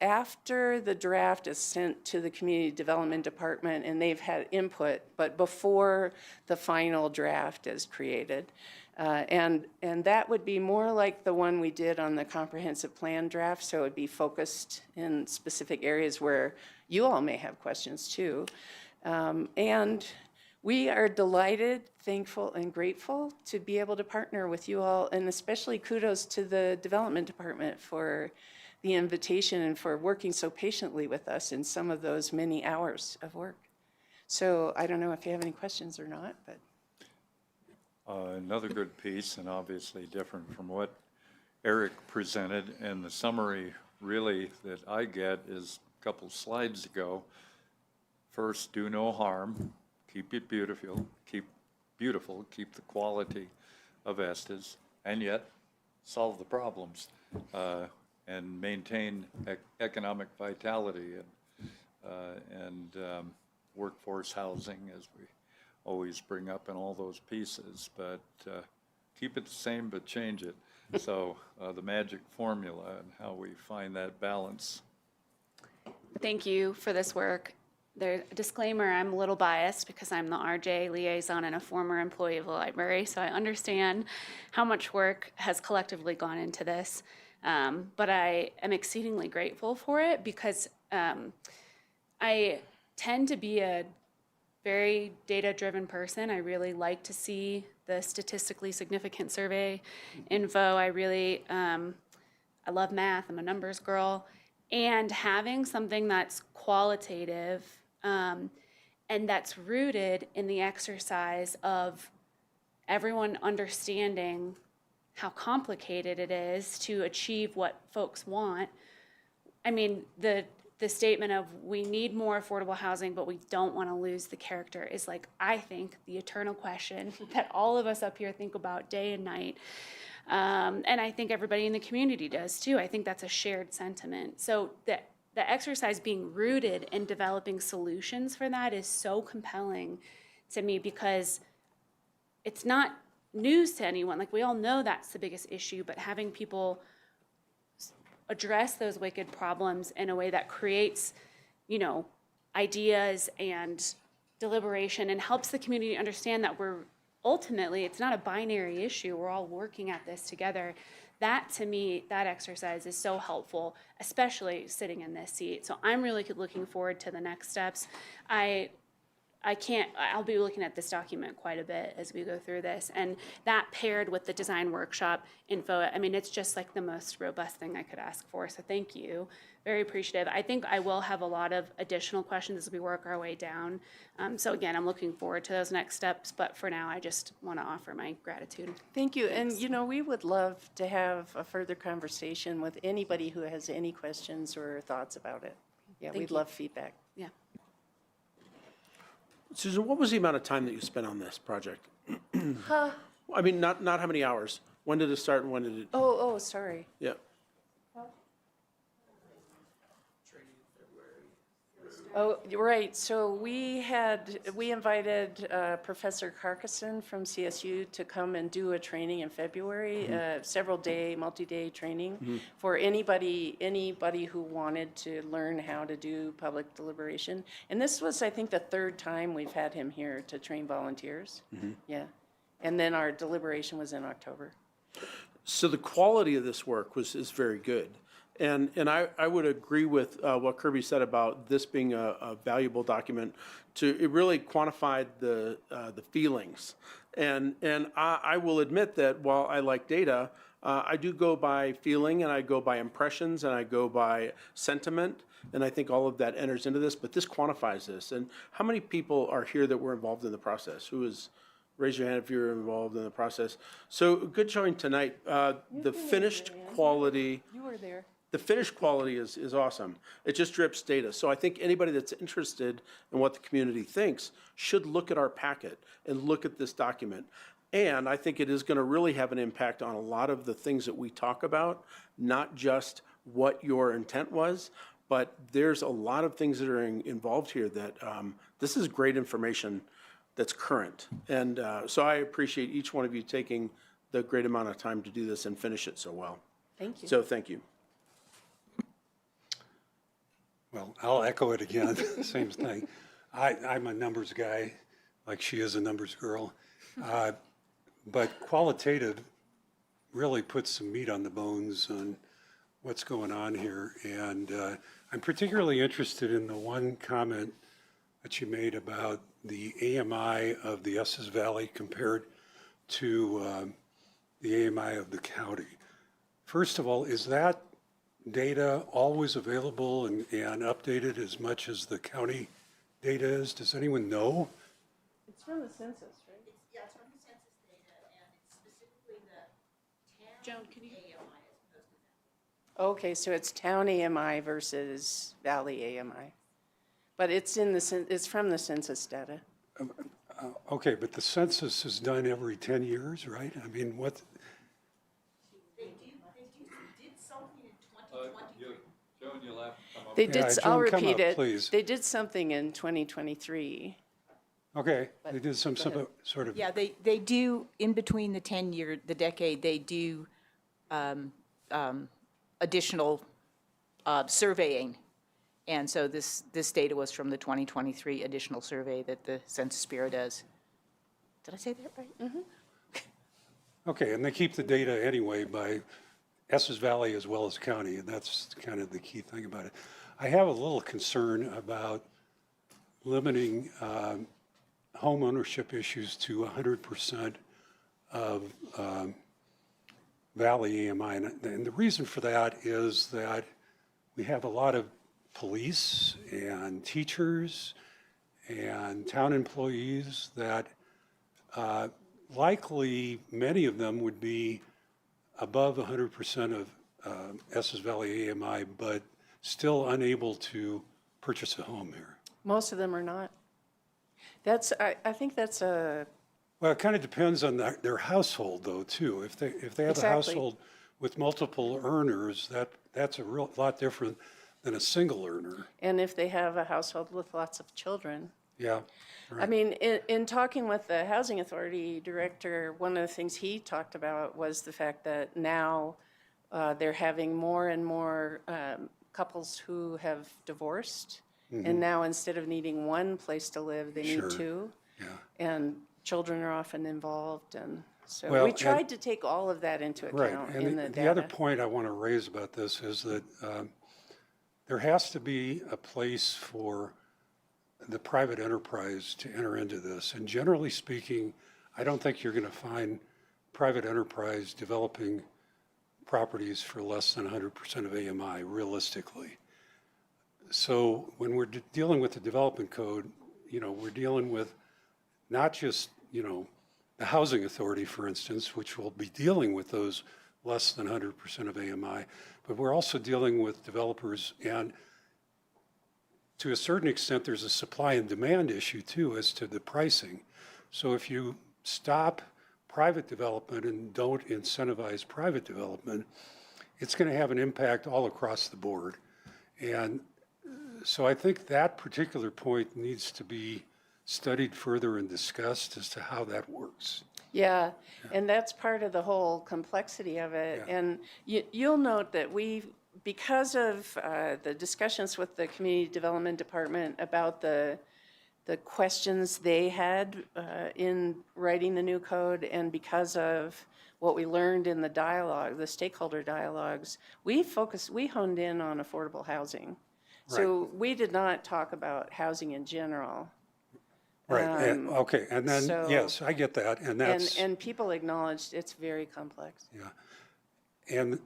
after the draft is sent to the Community Development Department and they've had input, but before the final draft is created. And that would be more like the one we did on the comprehensive plan draft, so it would be focused in specific areas where you all may have questions too. And we are delighted, thankful, and grateful to be able to partner with you all, and especially kudos to the Development Department for the invitation and for working so patiently with us in some of those many hours of work. So I don't know if you have any questions or not, but. Another good piece, and obviously different from what Eric presented, and the summary really that I get is a couple slides ago. First, do no harm, keep it beautiful, keep the quality of Estes, and yet solve the problems and maintain economic vitality and workforce housing, as we always bring up in all those pieces, but keep it the same but change it. So the magic formula and how we find that balance. Thank you for this work. There's a disclaimer, I'm a little biased because I'm the RJ liaison and a former employee of the library, so I understand how much work has collectively gone into this. But I am exceedingly grateful for it because I tend to be a very data-driven person. I really like to see the statistically significant survey info. I love math. I'm a numbers girl. And having something that's qualitative and that's rooted in the exercise of everyone understanding how complicated it is to achieve what folks want. I mean, the statement of we need more affordable housing, but we don't want to lose the character is, like, I think, the eternal question that all of us up here think about day and night. And I think everybody in the community does too. I think that's a shared sentiment. So the exercise being rooted in developing solutions for that is so compelling to me because it's not news to anyone. Like, we all know that's the biggest issue, but having people address those wicked problems in a way that creates, ideas and deliberation and helps the community understand that we're ultimately, it's not a binary issue. We're all working at this together. That, to me, that exercise is so helpful, especially sitting in this seat. So I'm really looking forward to the next steps. I'll be looking at this document quite a bit as we go through this. And that paired with the design workshop info, I mean, it's just like the most robust thing I could ask for. So thank you. Very appreciative. I think I will have a lot of additional questions as we work our way down. So again, I'm looking forward to those next steps. But for now, I just want to offer my gratitude. Thank you. And, we would love to have a further conversation with anybody who has any questions or thoughts about it. Yeah, we'd love feedback. Yeah. Susan, what was the amount of time that you spent on this project? I mean, not how many hours. When did it start and when did it? Oh, sorry. Yeah. Oh, you're right. So we invited Professor Carcassonne from CSU to come and do a training in February, multi-day training for anybody who wanted to learn how to do public deliberation. And this was, I think, the third time we've had him here to train volunteers. Yeah. And then our deliberation was in October. So the quality of this work is very good. And I would agree with what Kirby said about this being a valuable document. It really quantified the feelings. And I will admit that while I like data, I do go by feeling and I go by impressions and I go by sentiment. And I think all of that enters into this, but this quantifies this. And how many people are here that were involved in the process? Raise your hand if you're involved in the process. So good showing tonight. The finished quality. You were there. The finished quality is awesome. It just drips data. So I think anybody that's interested in what the community thinks should look at our packet and look at this document. And I think it is going to really have an impact on a lot of the things that we talk about, not just what your intent was, but there's a lot of things that are involved here that this is great information that's current. And so I appreciate each one of you taking the great amount of time to do this and finish it so well. Thank you. So thank you. Well, I'll echo it again, same thing. I'm a numbers guy, like she is a numbers girl. But qualitative really puts some meat on the bones on what's going on here. And I'm particularly interested in the one comment that you made about the AMI of the Estes Valley compared to the AMI of the county. First of all, is that data always available and updated as much as the county data is? Does anyone know? It's from the census, right? Yeah, it's from the census data, and it's specifically the town Joan, can you? AMI as opposed to that. Okay, so it's town AMI versus valley AMI. But it's from the census data. Okay, but the census is done every 10 years, right? I mean, what? They did something in 2023. Joan, you'll have to come up. They Yeah, did, Joan, I'll come repeat up, it. please. They did something in 2023. Okay, they did some sort of. Yeah, they do, in between the decade, they do additional surveying. And so this data was from the 2023 additional survey that the Census Bureau does. Did I say that right? Mm-hmm. Okay, and they keep the data anyway by Estes Valley as well as county, and that's kind of the key thing about it. I have a little concern about limiting home ownership issues to 100% of Valley AMI. And the reason for that is that we have a lot of police and teachers and town employees that likely many of them would be above 100% of Estes Valley AMI, but still unable to purchase a home here. Most of them are not. I think that's a, Well, it kind of depends on their household, though, too. If they have Exactly. a household with multiple earners, that's a lot different than a single earner. and if they have a household with lots of children. Yeah, I right. mean, in talking with the Housing Authority director, one of the things he talked about was the fact that now they're having more and more couples who have divorced. And now instead of needing one place to live, they Sure. need two. Yeah. And children are often involved. And so Well, we and- tried to take all of that into Right, account and in the the other data. point I want to raise about this is that there has to be a place for the private enterprise to enter into this. And generally speaking, I don't think you're going to find private enterprise developing properties for less than 100% of AMI realistically. So when we're dealing with the development code, we're dealing with not just, the housing authority, for instance, which will be dealing with those less than 100% of AMI, but we're also dealing with developers, and to a certain extent, there's a supply and demand issue too as to the pricing. So if you stop private development and don't incentivize private development, it's going to have an impact all across the board. And so I think that particular point needs to be studied further and discussed as to how that works. Yeah, and that's part of the whole complexity of it. Yeah. And you'll note that because of the discussions with the Community Development Department about the questions they had in writing the new code, and because of what we learned in the dialogue, the stakeholder dialogues, we honed in on affordable housing. So we did not talk about housing in general. Right, okay, and then, so- yes, I get that, and that's, And people acknowledged it's very complex. yeah. And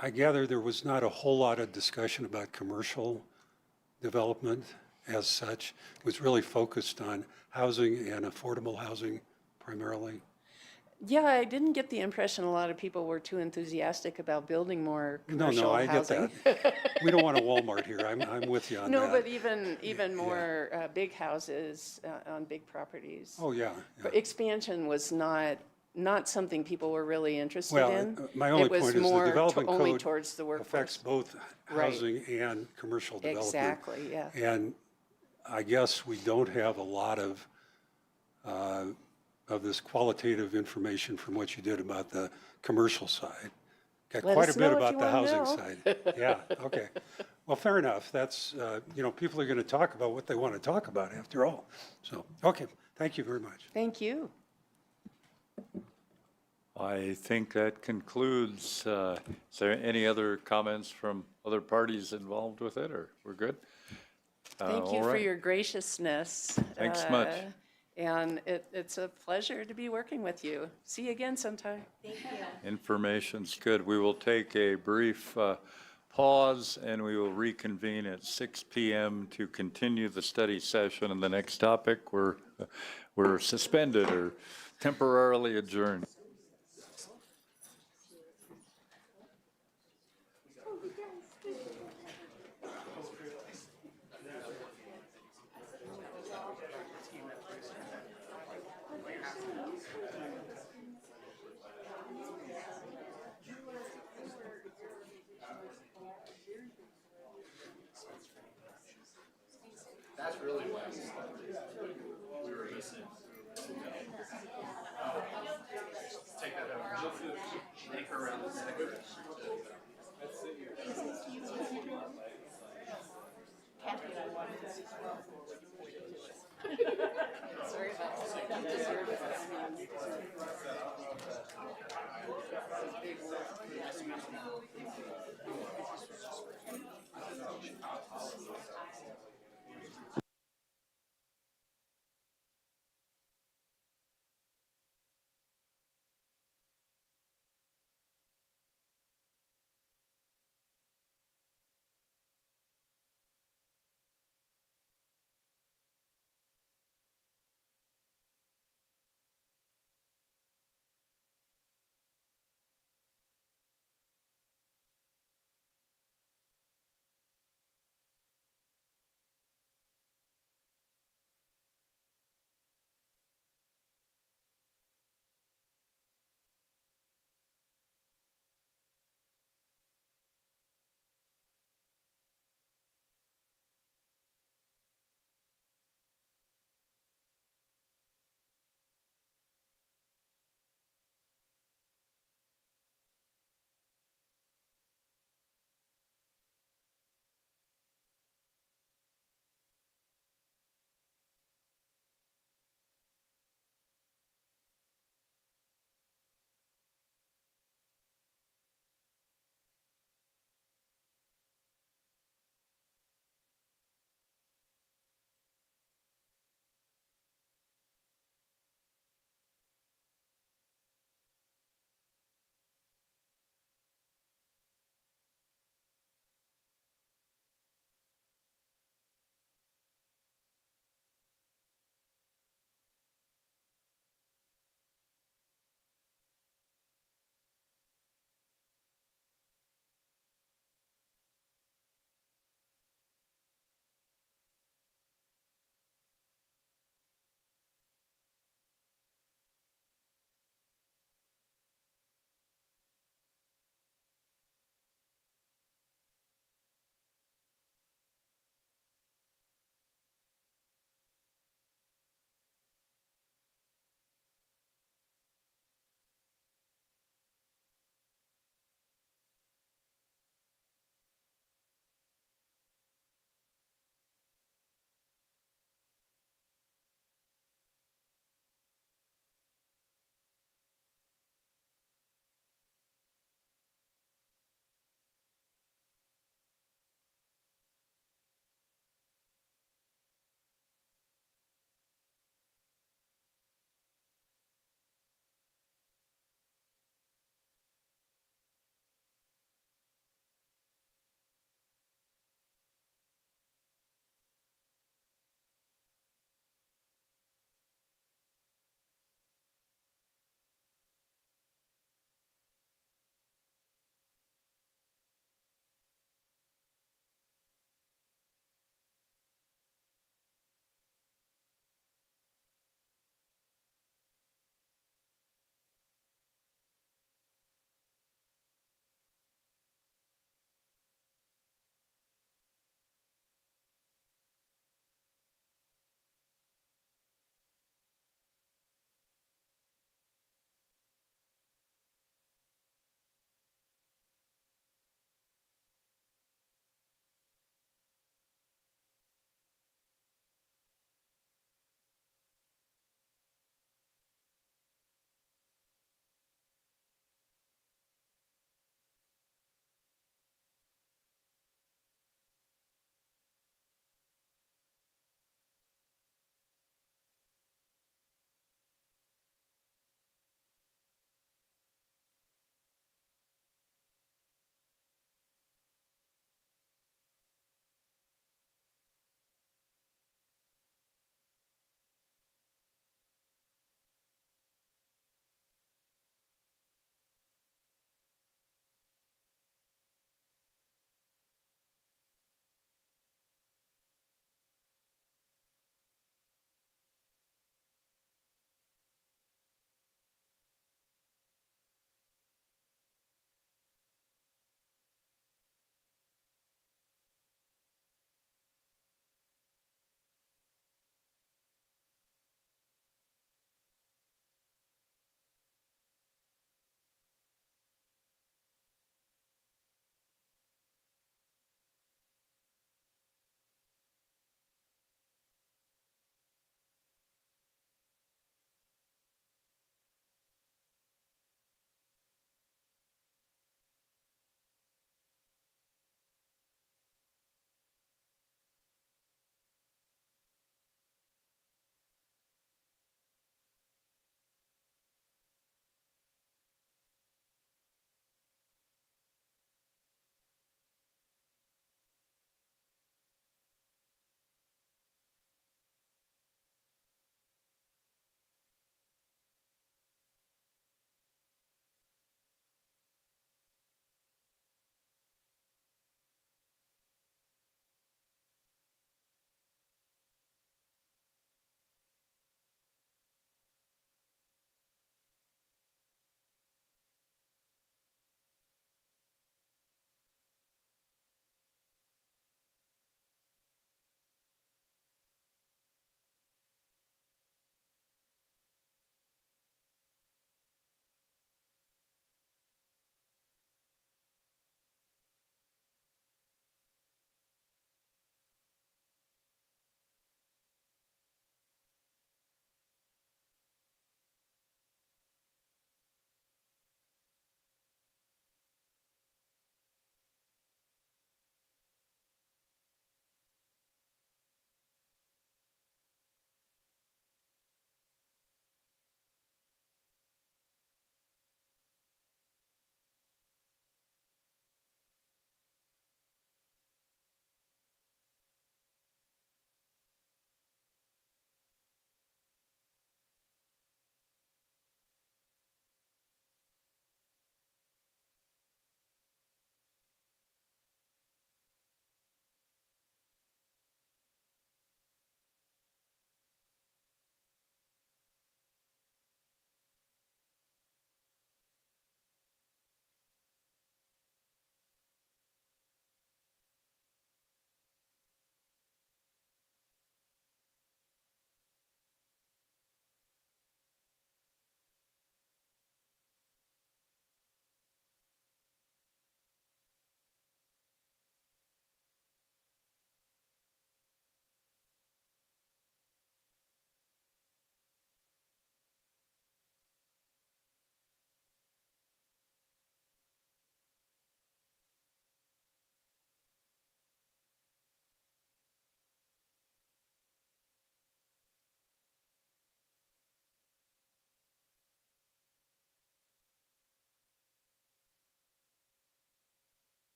I gather there was not a whole lot of discussion about commercial development as such. It was really focused on housing and affordable housing primarily. Yeah, I didn't get the impression a lot of people were too enthusiastic about building more No, commercial I get housing. that. We don't want a Walmart here, I'm with you on that. No, but even more big houses on big properties. Oh, yeah. But expansion was not something people were really interested Well, in. my only It was point is the more development only code towards the affects workforce. both Right. housing and commercial development. Exactly, yeah. And I guess we don't have a lot of this qualitative information from what you did about the commercial side. Got Let quite us a bit know if about you the wanna housing know. side. Yeah, okay. Well, fair enough. That's, people are going to talk about what they want to talk about after all. So, okay, thank you very much. Thank you. I think that concludes. Is there any other comments from other parties involved with it, or we're good? Thank you all for right. your graciousness. Thanks much. And it's a pleasure to be working with you. See you again sometime. Information's good. We will take a brief pause and we will reconvene at 6 p.m. to continue the study session. And the next topic, we're suspended or temporarily adjourned.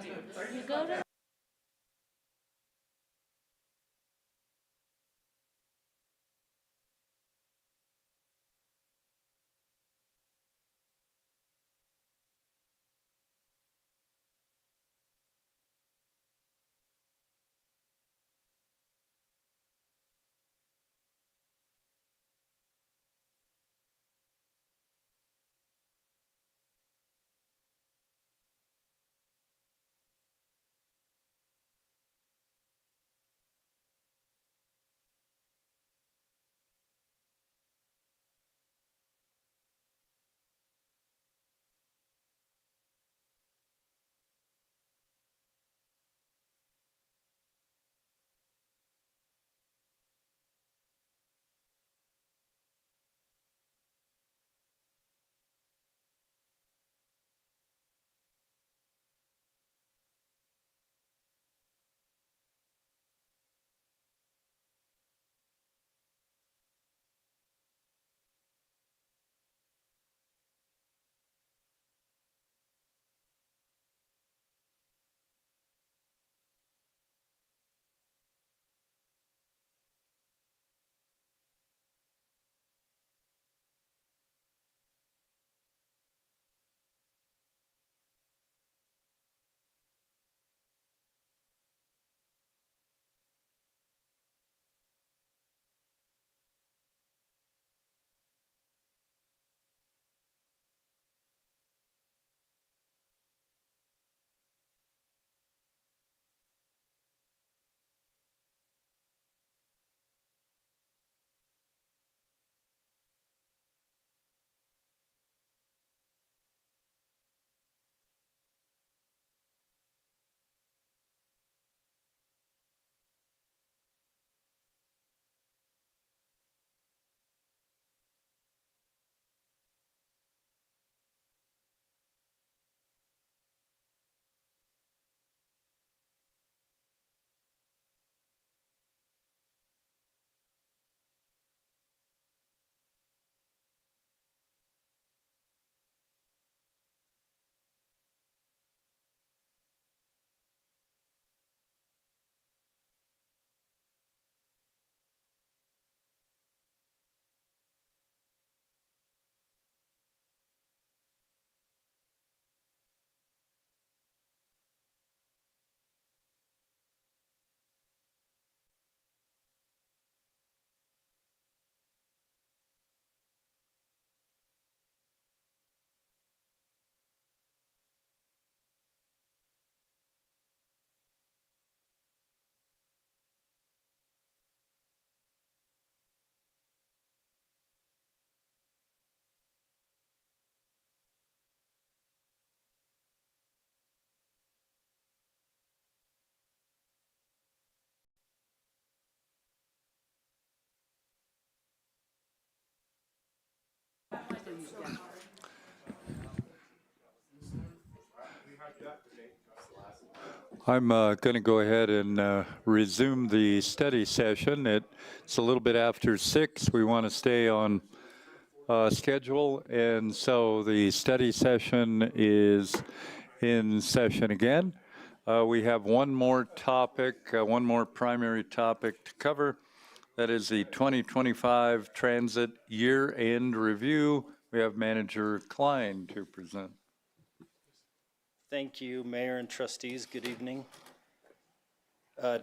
You go to I'm going to go ahead and resume the study session. It's a little bit after 6. We want to stay on schedule, and so the study session is in session again. We have one more topic, one more primary topic to cover. That is the 2025 Transit Year-End Review. We have Manager Klein to present. Thank you, Mayor and Trustees. Good evening.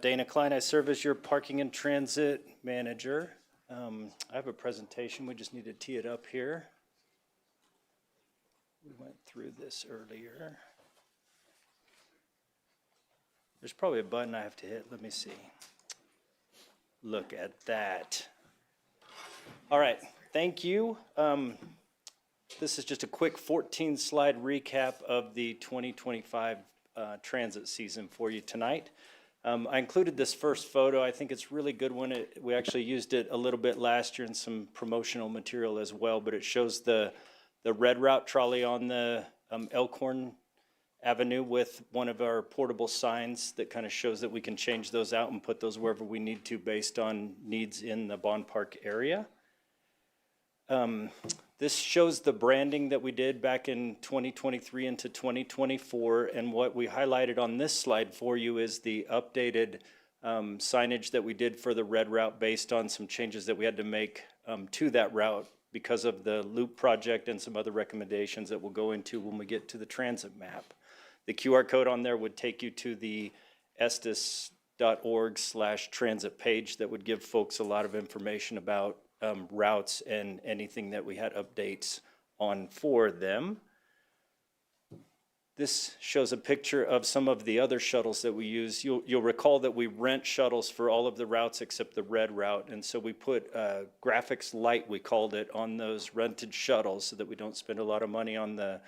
Dana Klein, I serve as your Parking and Transit Manager. I have a presentation. We just need to tee it up here. We went through this earlier. There's probably a button I have to hit. Let me see. Look at that. All right, thank you. This is just a quick 14-slide recap of the 2025 transit season for you tonight. I included this first photo. I think it's a really good one. We actually used it a little bit last year in some promotional material as well, but it shows the red route trolley on the Elkhorn Avenue with one of our portable signs that kind of shows that we can change those out and put those wherever we need to based on needs in the Bond Park area. This shows the branding that we did back in 2023 into 2024. And what we highlighted on this slide for you is the updated signage that we did for the red route based on some changes that we had to make to that route because of the loop project and some other recommendations that we'll go into when we get to the transit map. The QR code on there would take you to the estes.org/transit page that would give folks a lot of information about routes and anything that we had updates on for them. This shows a picture of some of the other shuttles that we use. You'll recall that we rent shuttles for all of the routes except the red route. And so we put graphics light, we called it, on those rented shuttles so that we don't spend a lot of money on the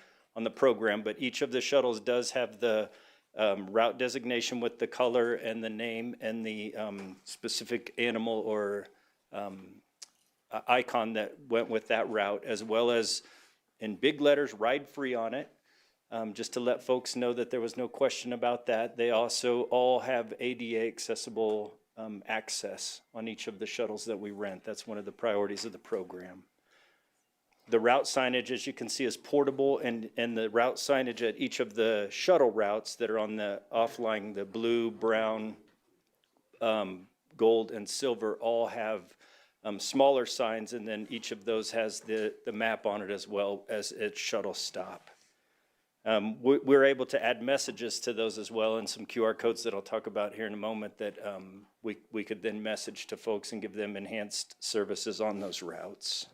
program. But each of the shuttles does have the route designation with the color and the name and the specific animal or icon that went with that route, as well as in big letters, ride free on it. Just to let folks know that there was no question about that. They also all have ADA accessible access on each of the shuttles that we rent. That's one of the priorities of the program. The route signage, as you can see, is portable, and the route signage at each of the shuttle routes that are on the offline, the blue, brown, gold, and silver, all have smaller signs, and then each of those has the map on it as well as its shuttle stop. We're able to add messages to those as well, and some QR codes that I'll talk about here in a moment that we could then message to folks and give them enhanced services on those routes.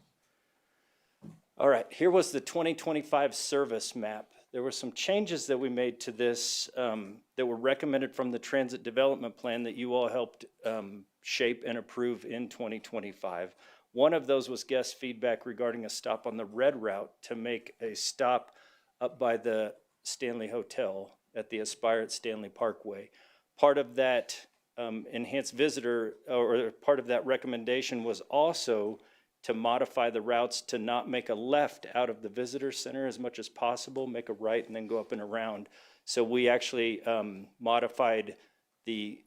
All right, here was the 2025 service map. There were some changes that we made to this that were recommended from the Transit Development Plan that you all helped shape and approve in 2025. One of those was guest feedback regarding a stop on the red route to make a stop up by the Stanley Hotel at the Aspire at Stanley Parkway. Part of that enhanced visitor, or part of that recommendation was also to modify the routes to not make a left out of the visitor center as much as possible, make a right and then go up and around. So we actually modified the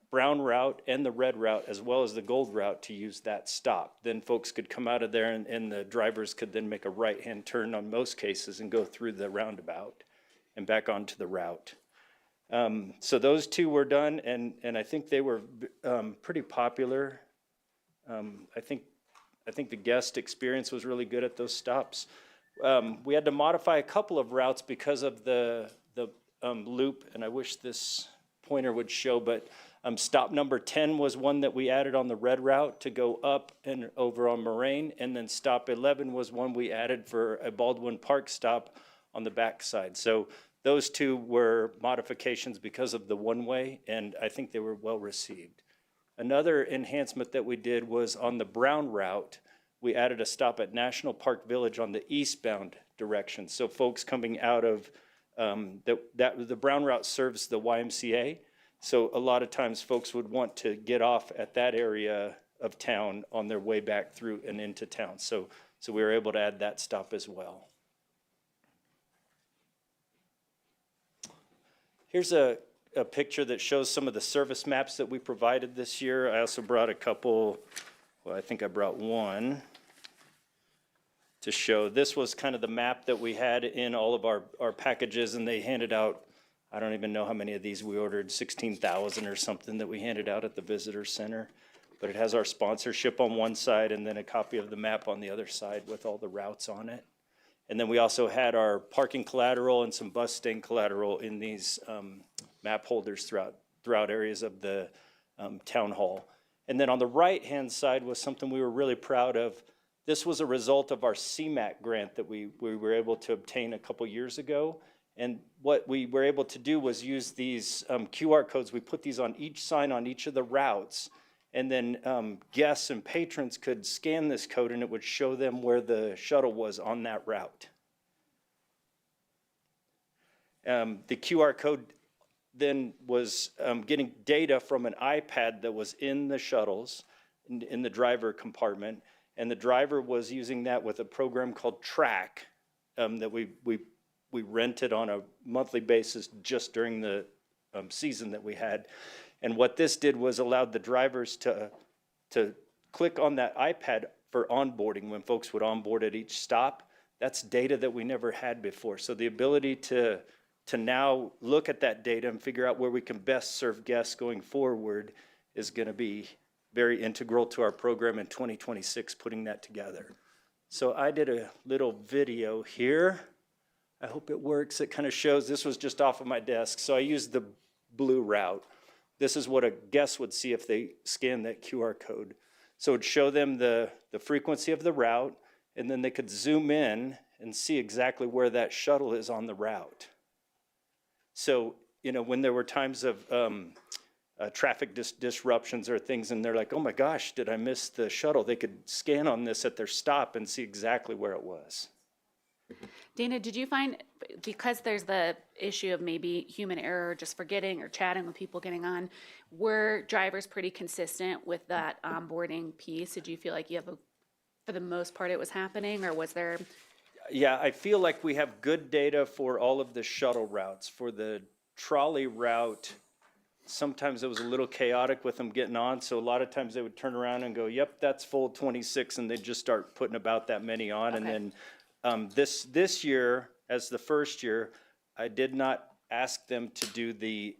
brown route and the red route as well as the gold route to use that stop. Then folks could come out of there and the drivers could then make a right-hand turn on most cases and go through the roundabout and back onto the route. So those two were done, and I think they were pretty popular. I think the guest experience was really good at those stops. We had to modify a couple of routes because of the loop, and I wish this pointer would show, but stop number 10 was one that we added on the red route to go up and over on Moraine, and then stop 11 was one we added for a Baldwin Park stop on the backside. So those two were modifications because of the one-way, and I think they were well received. Another enhancement that we did was on the brown route, we added a stop at National Park Village on the eastbound direction. So folks coming out of the brown route serves the YMCA. So a lot of times folks would want to get off at that area of town on their way back through and into town. So we were able to add that stop as well. Here's a picture that shows some of the service maps that we provided this year. I also brought a couple, well, I think I brought one to show. This was kind of the map that we had in all of our packages, and they handed out, I don't even know how many of these we ordered, 16,000 or something that we handed out at the visitor center. But it has our sponsorship on one side and then a copy of the map on the other side with all the routes on it. And then we also had our parking collateral and some bus stand collateral in these map holders throughout areas of the town hall. And then on the right-hand side was something we were really proud of. This was a result of our CMAQ grant that we were able to obtain a couple years ago. And what we were able to do was use these QR codes. We put these on each sign on each of the routes. And then guests and patrons could scan this code and it would show them where the shuttle was on that route. The QR code then was getting data from an iPad that was in the shuttles, in the driver compartment. And the driver was using that with a program called Track that we rented on a monthly basis just during the season that we had. And what this did was allowed the drivers to click on that iPad for onboarding, when folks would onboard at each stop. That's data that we never had before. So the ability to now look at that data and figure out where we can best serve guests going forward is going to be very integral to our program in 2026, putting that together. So I did a little video here. I hope it works. It kind of shows, this was just off of my desk. So I used the blue route. This is what a guest would see if they scan that QR code. So it'd show them the frequency of the route, and then they could zoom in and see exactly where that shuttle is on the route. So, when there were times of traffic disruptions or things, and they're like, oh my gosh, did I miss the shuttle? They could scan on this at their stop and see exactly where it was. Dana, did you find, because there's the issue of maybe human error, just forgetting or chatting with people getting on, were drivers pretty consistent with that onboarding piece? Did you feel like for the most part, it was happening, or was there? Yeah, I feel like we have good data for all of the shuttle routes. For the trolley route, sometimes it was a little chaotic with them getting on, so a lot of times they would turn around and go, yep, that's full 26, and they'd just start putting about that many on. Okay. And then this year, as the first year, I did not ask them to do the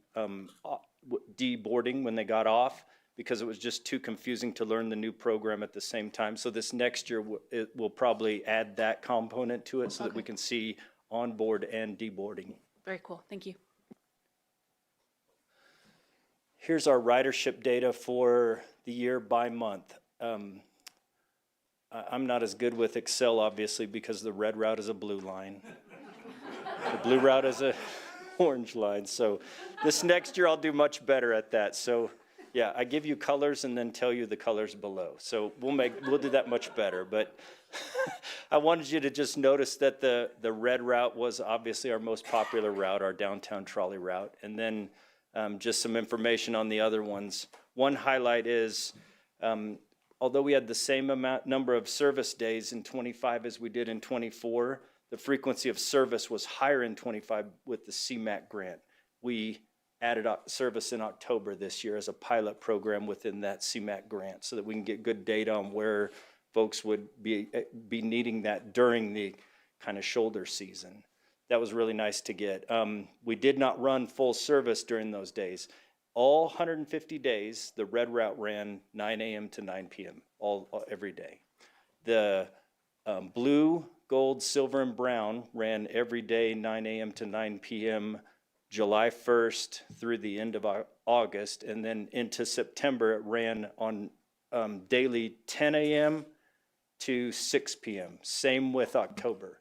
deboarding when they got off, because it was just too confusing to learn the new program at the same time. So this next year, we'll probably add that component to it so that we can see onboard and deboarding. Very cool, thank you. Here's our ridership data for the year by month. I'm not as good with Excel, obviously, because the red route is a blue line. The blue route is a orange line. So this next year, I'll do much better at that. So yeah, I give you colors and then tell you the colors below. So we'll do that much better. But I wanted you to just notice that the red route was obviously our most popular route, our downtown trolley route. And then just some information on the other ones. One highlight is, although we had the same number of service days in 25 as we did in 24, the frequency of service was higher in 25 with the CMAQ grant. We added service in October this year as a pilot program within that CMAQ grant, so that we can get good data on where folks would be needing that during the kind of shoulder season. That was really nice to get. We did not run full service during those days. All 150 days, the red route ran 9 a.m. to 9 p.m. every day. The blue, gold, silver, and brown ran every day 9 a.m. to 9 p.m. July 1st through the end of August, and then into September it ran on daily 10 a.m. to 6 p.m. Same with October.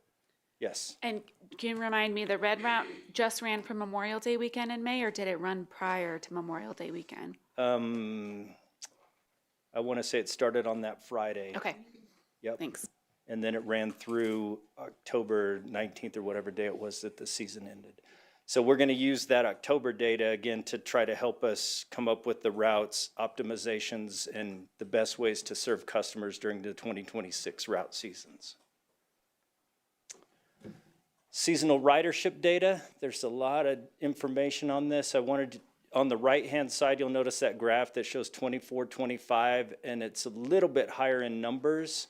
Yes. And can you remind me, the red route just ran for Memorial Day weekend in May, or did it run prior to Memorial Day weekend? I want to say it started on that Friday. Okay. Yep. Thanks. And then it ran through October 19th or whatever day it was that the season ended. So we're going to use that October data again to try to help us come up with the routes, optimizations, and the best ways to serve customers during the 2026 route seasons. Seasonal ridership data, there's a lot of information on this. On the right-hand side, you'll notice that graph that shows 24, 25, and it's a little bit higher in numbers.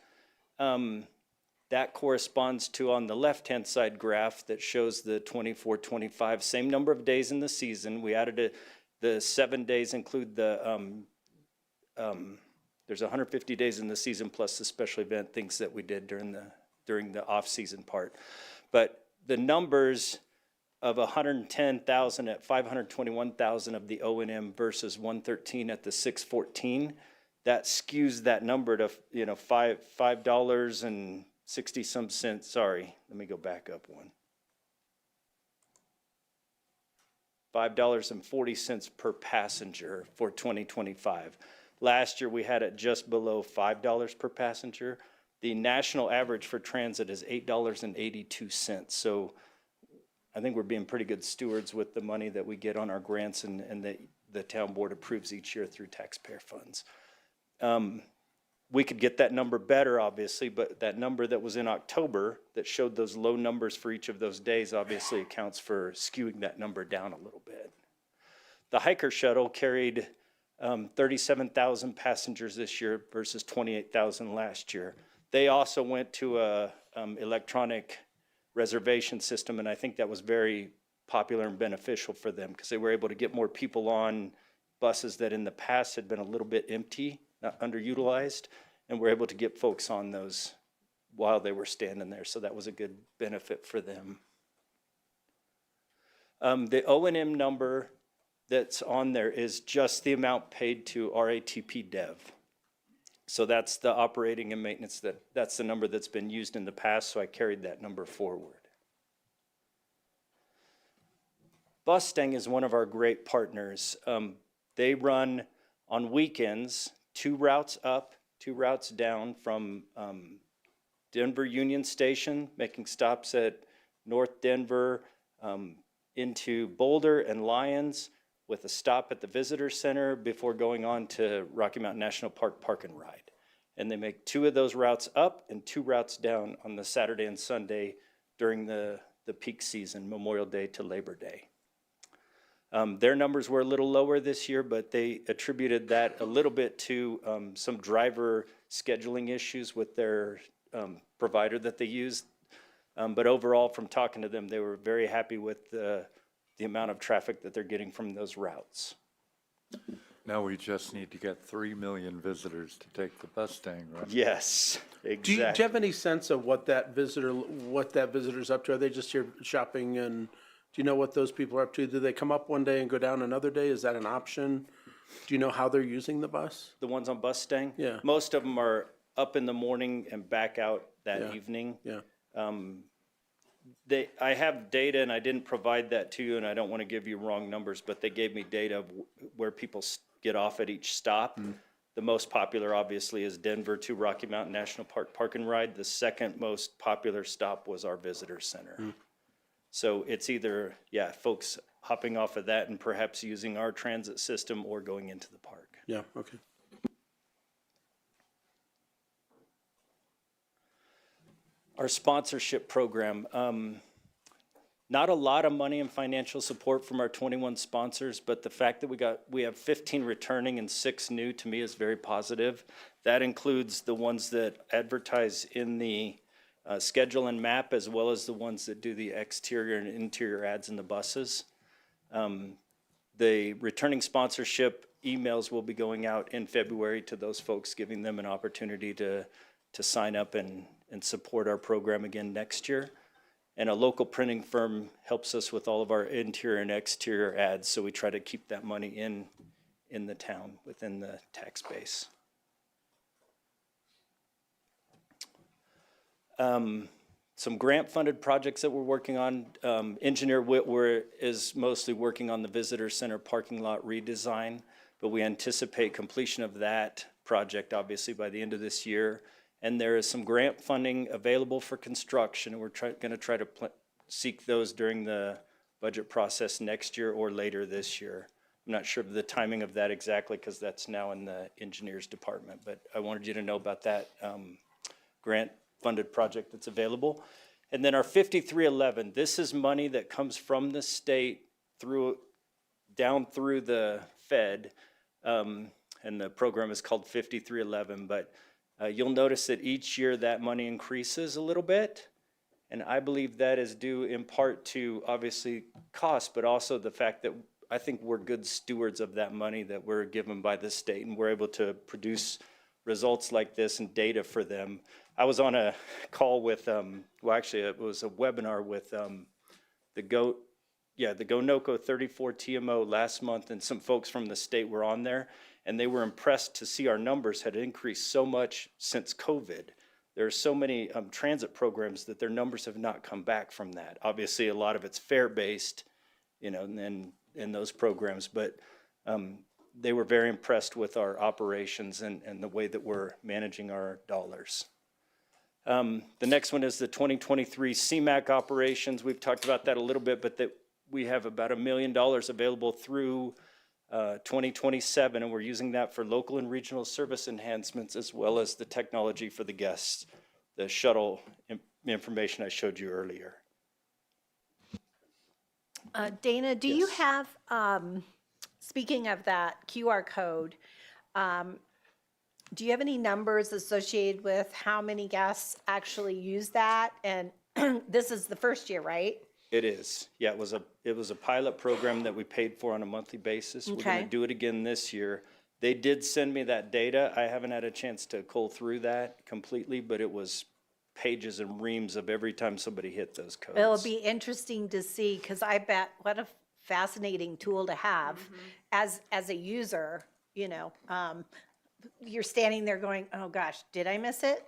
That corresponds to, on the left-hand side graph that shows the 24, 25, same number of days in the season. We added the 7 days include there's 150 days in the season plus the special event things that we did during the off-season part. But the numbers of 110,000 at 521,000 of the O&M versus 113 at the 614, that skews that number to $5 and 60 some cents. Sorry, let me go back up one. $5.40 per passenger for 2025. Last year we had it just below $5 per passenger. The national average for transit is $8.82. So I think we're being pretty good stewards with the money that we get on our grants and the town board approves each year through taxpayer funds. We could get that number better, obviously, but that number that was in October that showed those low numbers for each of those days obviously accounts for skewing that number down a little bit. The hiker shuttle carried 37,000 passengers this year versus 28,000 last year. They also went to a electronic reservation system, and I think that was very popular and beneficial for them because they were able to get more people on buses that in the past had been a little bit empty, not underutilized, and were able to get folks on those while they were standing there. So that was a good benefit for them. The O&M number that's on there is just the amount paid to RATP Dev. So that's the operating and maintenance, that's the number that's been used in the past, so I carried that number forward. Bustang is one of our great partners. They run on weekends 2 routes up, 2 routes down from Denver Union Station, making stops at North Denver, into Boulder and Lyons, with a stop at the Visitor Center before going on to Rocky Mountain National Park Park and Ride. And they make 2 of those routes up and 2 routes down on the Saturday and Sunday during the peak season, Memorial Day to Labor Day. Their numbers were a little lower this year, but they attributed that a little bit to some driver scheduling issues with their provider that they used. But overall, from talking to them, they were very happy with the amount of traffic that they're getting from those routes. Now we just need to get 3 million visitors to take the Bustang, right? Yes, exactly. Do you have any sense of what that visitor's up to? Are they just here shopping, and do you know what those people are up to? Do they come up one day and go down another day? Is that an option? Do you know how they're using the bus? The ones on Bustang? Yeah. Most of them are up in the morning and back out that evening. Yeah. I have data, and I didn't provide that to you, and I don't want to give you wrong numbers, but they gave me data of where people get off at each stop. The most popular, obviously, is Denver to Rocky Mountain National Park Park and Ride. The second most popular stop was our visitor center. So it's either, folks hopping off of that and perhaps using our transit system or going into the park. Yeah, okay. Our sponsorship program, not a lot of money and financial support from our 21 sponsors, but the fact that we have 15 returning and 6 new, to me, is very positive. That includes the ones that advertise in the schedule and map, as well as the ones that do the exterior and interior ads in the buses. The returning sponsorship emails will be going out in February to those folks, giving them an opportunity to sign up and support our program again next year. And a local printing firm helps us with all of our interior and exterior ads, so we try to keep that money in the town, within the tax base. Some grant-funded projects that we're working on. Engineer Whitwer is mostly working on the visitor center parking lot redesign, but we anticipate completion of that project, obviously, by the end of this year. And there is some grant funding available for construction, and we're going to try to seek those during the budget process next year or later this year. I'm not sure of the timing of that exactly, because that's now in the engineers department, but I wanted you to know about that grant-funded project that's available. And then our 5311, this is money that comes from the state down through the Fed, and the program is called 5311, but you'll notice that each year that money increases a little bit, and I believe that is due in part to, obviously, cost, but also the fact that I think we're good stewards of that money that we're given by the state, and we're able to produce results like this and data for them. I was on a call with, actually it was a webinar with the GoNoco 34 TMO last month, and some folks from the state were on there, and they were impressed to see our numbers had increased so much since COVID. There are so many transit programs that their numbers have not come back from that. Obviously, a lot of it's fare-based, in those programs, but they were very impressed with our operations and the way that we're managing our dollars. The next one is the 2023 CMAQ operations. We've talked about that a little bit, but that we have about $1 million available through 2027, and we're using that for local and regional service enhancements, as well as the technology for the guests, the shuttle information I showed you earlier. Dana, do you have speaking of that QR code, do you have any numbers associated with how many guests actually use that? And this is the first year, right? It is. Yeah, it was a pilot program that we paid for on a monthly basis. We're going Okay. to do it again this year. They did send me that data. I haven't had a chance to cull through that completely, but it was pages and reams of every time somebody hit those codes. It'll be interesting to see, because I bet what a fascinating tool to have as a user, you know. You're standing there going, oh gosh, did I miss it?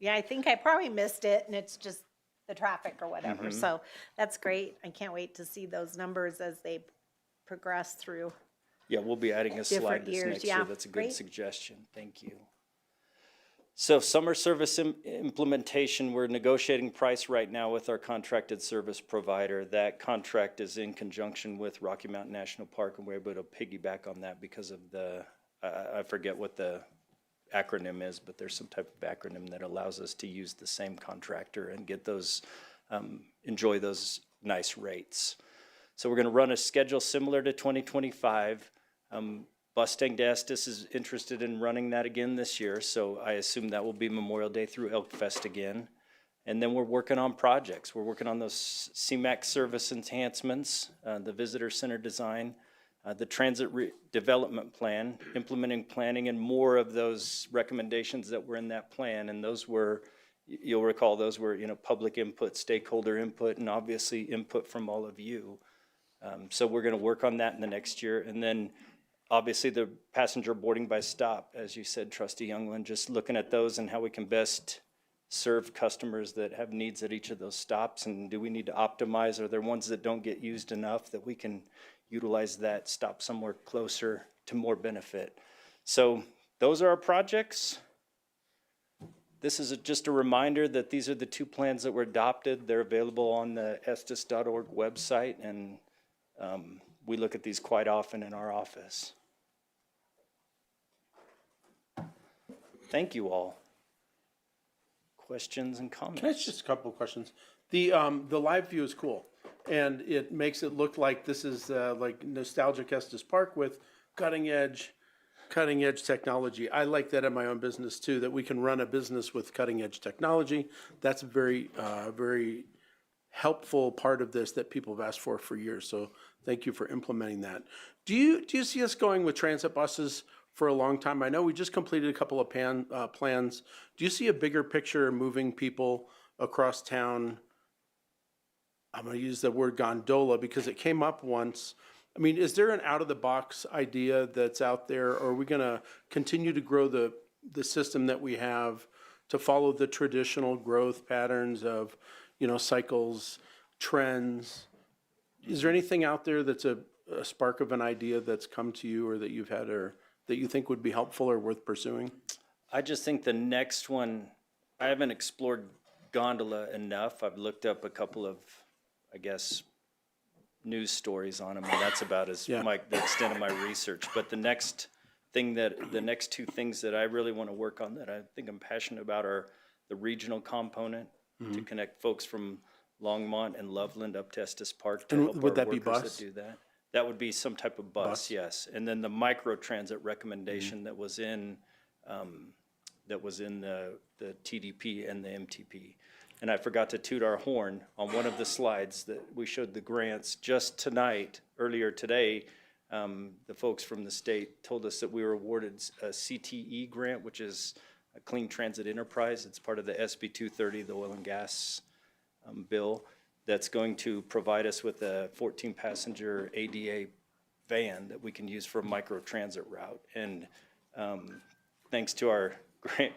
Yeah, I think I probably missed it, and it's just the traffic or whatever. So that's great. I can't wait to see those numbers as they progress through. Yeah, we'll be adding a Different slide this years, next yeah. year. That's a good Great. suggestion. Thank you. So summer service implementation, we're negotiating price right now with our contracted service provider. That contract is in conjunction with Rocky Mountain National Park, and we're able to piggyback on that because of the, I forget what the acronym is, but there's some type of acronym that allows us to use the same contractor and get those, enjoy those nice rates. So we're going to run a schedule similar to 2025. Mustang to Estes is interested in running that again this year, so I assume that will be Memorial Day through Elk Fest again. And then we're working on projects. We're working on those CMAQ service enhancements, the visitor center design, the transit development plan, implementing planning, and more of those recommendations that were in that plan. And those were, you'll recall, those were, you know, public input, stakeholder input, and obviously input from all of you. So we're going to work on that in the next year. And then obviously the passenger boarding by stop, as you said, Trustee Youngland, just looking at those and how we can best serve customers that have needs at each of those stops. And do we need to optimize? Are there ones that don't get used enough that we can utilize that stop somewhere closer to more benefit? So those are our projects. This is just a reminder that these are the two plans that were adopted. They're available on the estes.org website, and we look at these quite often in our office. Thank you all. Questions and comments? Can I ask just a couple of questions? The live view is cool, and it makes it look like this is like nostalgic Estes Park with cutting edge technology. I like that in my own business too, that we can run a business with cutting edge technology. That's a very helpful part of this that people have asked for years. So thank you for implementing that. Do you see us going with transit buses for a long time? I know we just completed a couple of plans. Do you see a bigger picture moving people across town? I'm going to use the word gondola because it came up once. I mean, is there an out-of-the-box idea that's out there, or are we going to continue to grow the system that we have to follow the traditional growth patterns of, you know, cycles, trends? Is there anything out there that's a spark of an idea that's come to you or that you've had or that you think would be helpful or worth pursuing? I just think the next one, I haven't explored gondola enough. I've looked up a couple of, I guess, news stories on them, and that's about as the extent of my research. But the next two things that I really want to work on that I think I'm passionate about are the regional component to connect folks from Longmont and Loveland up to Estes Park to And help would our that be workers bus? that do that. That would be some type of bus, yes. And then the micro transit recommendation that was in the TDP and the MTP. And I forgot to toot our horn on one of the slides that we showed the grants just tonight, earlier today. The folks from the state told us that we were awarded a CTE grant, which is a Clean Transit Enterprise. It's part of the SB 230, the oil and gas bill, that's going to provide us with a 14-passenger ADA van that we can use for a micro transit route. And thanks to our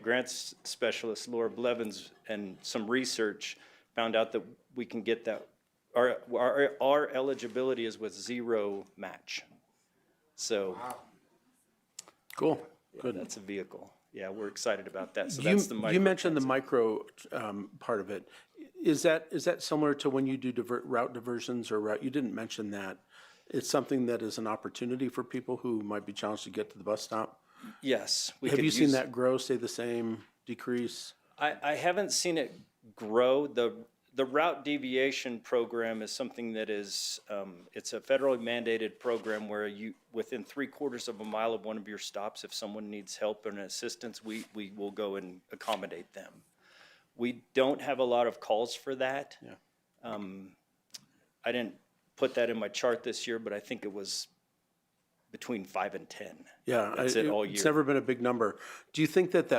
grants specialist, Laura Blevins, and some research, found out that we can get that. Our eligibility is with zero match. So, Cool. yeah, Good. that's a vehicle. Yeah, we're excited about that. So that's the micro. You mentioned the transit. micro part of it. Is that similar to when you do route diversions or route? You didn't mention that. It's something that is an opportunity for people who might be challenged to get to the bus stop. Yes. Have you seen that grow, stay the same, decrease? I haven't seen it grow. the route deviation program is something that is, it's a federally mandated program where you, within 3/4 of a mile of one of your stops, if someone needs help and assistance, we will go and accommodate them. We don't have a lot of calls for that. Yeah. I didn't put that in my chart this year, but I think it was between 5 and 10. Yeah, That's it all it's year. never been a big number. Do you think that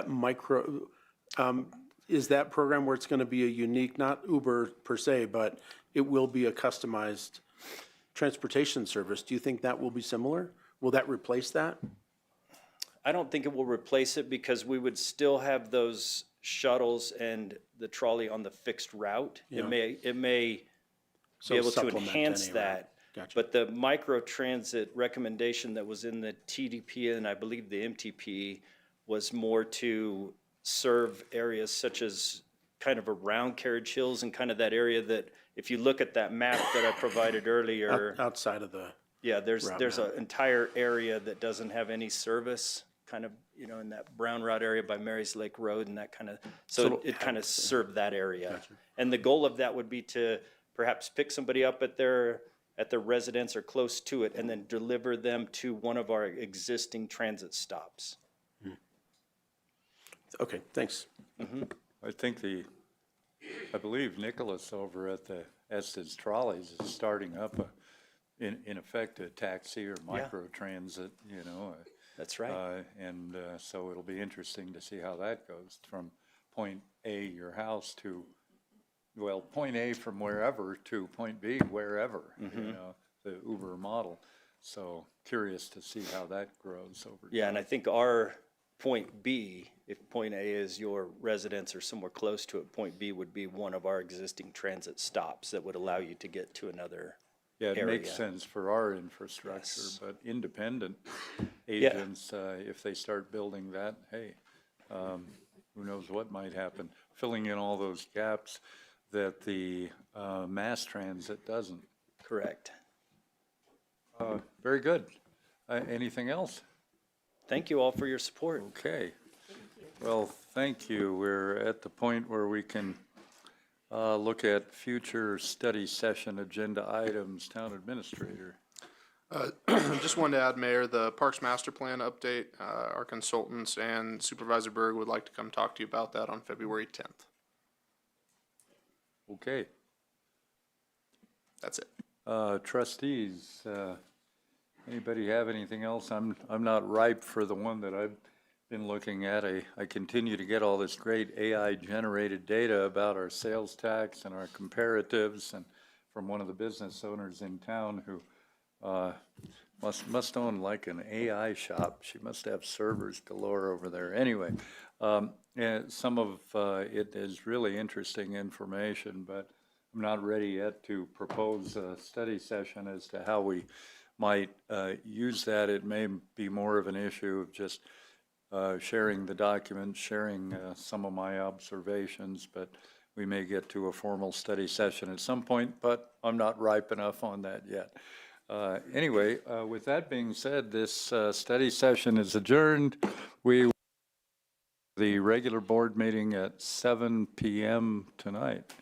is that program where it's going to be a unique, not Uber per se, but it will be a customized transportation service? Do you think that will be similar? Will that replace that? I don't think it will replace it because we would still have those shuttles and the trolley on the fixed route. Yeah. It may So be able to supplement enhance any route. that. Gotcha. But the micro-transit recommendation that was in the TDP and I believe the MTP was more to serve areas such as kind of around Carriage Hills and kind of that area that, if you look at that map that I provided earlier, Outside of the, yeah, there's route an map. entire area that doesn't have any service, kind of, you know, in that Brown Route area by Marys Lake Road and that kind of, so it kind of served that area. And the goal of that would be to perhaps pick somebody up at their residence or close to it and then deliver them to one of our existing transit stops. okay, thanks. I think I believe Nicholas over at the Estes Trolleys is starting up in effect, a taxi or micro-transit, you know. That's right. So it'll be interesting to see how that goes from point A, your house, to, well, point A from wherever to point B, wherever, you know, the Uber model. So curious to see how that grows over time. Yeah, and I think our point B, if point A is your residence or somewhere close to it, point B would be one of our existing transit stops that would allow you to get to another Yeah, it makes area. sense for our infrastructure, Yes. but independent agents, if they start building that, hey, who knows what might happen, filling in all those gaps that the mass transit doesn't. Correct. Very good. Anything else? Thank you all for your support. Okay. Well, thank you. We're at the point where we can look at future study session agenda items. Town Administrator. Just wanted to add, Mayor, the Parks Master Plan update, our consultants and Supervisor Berg would like to come talk to you about that on February 10th. Okay. That's it. Trustees, anybody have anything else? I'm not ripe for the one that I've been looking at. I continue to get all this great AI-generated data about our sales tax and our comparatives, and from one of the business owners in town who must own like an AI shop. She must have servers galore over there. Anyway, and some of it is really interesting information, but I'm not ready yet to propose a study session as to how we might use that. It may be more of an issue of just sharing the documents, sharing some of my observations, but we may get to a formal study session at some point, but I'm not ripe enough on that yet. Anyway, with that being said, this study session is adjourned. The regular board meeting at 7 p.m. tonight.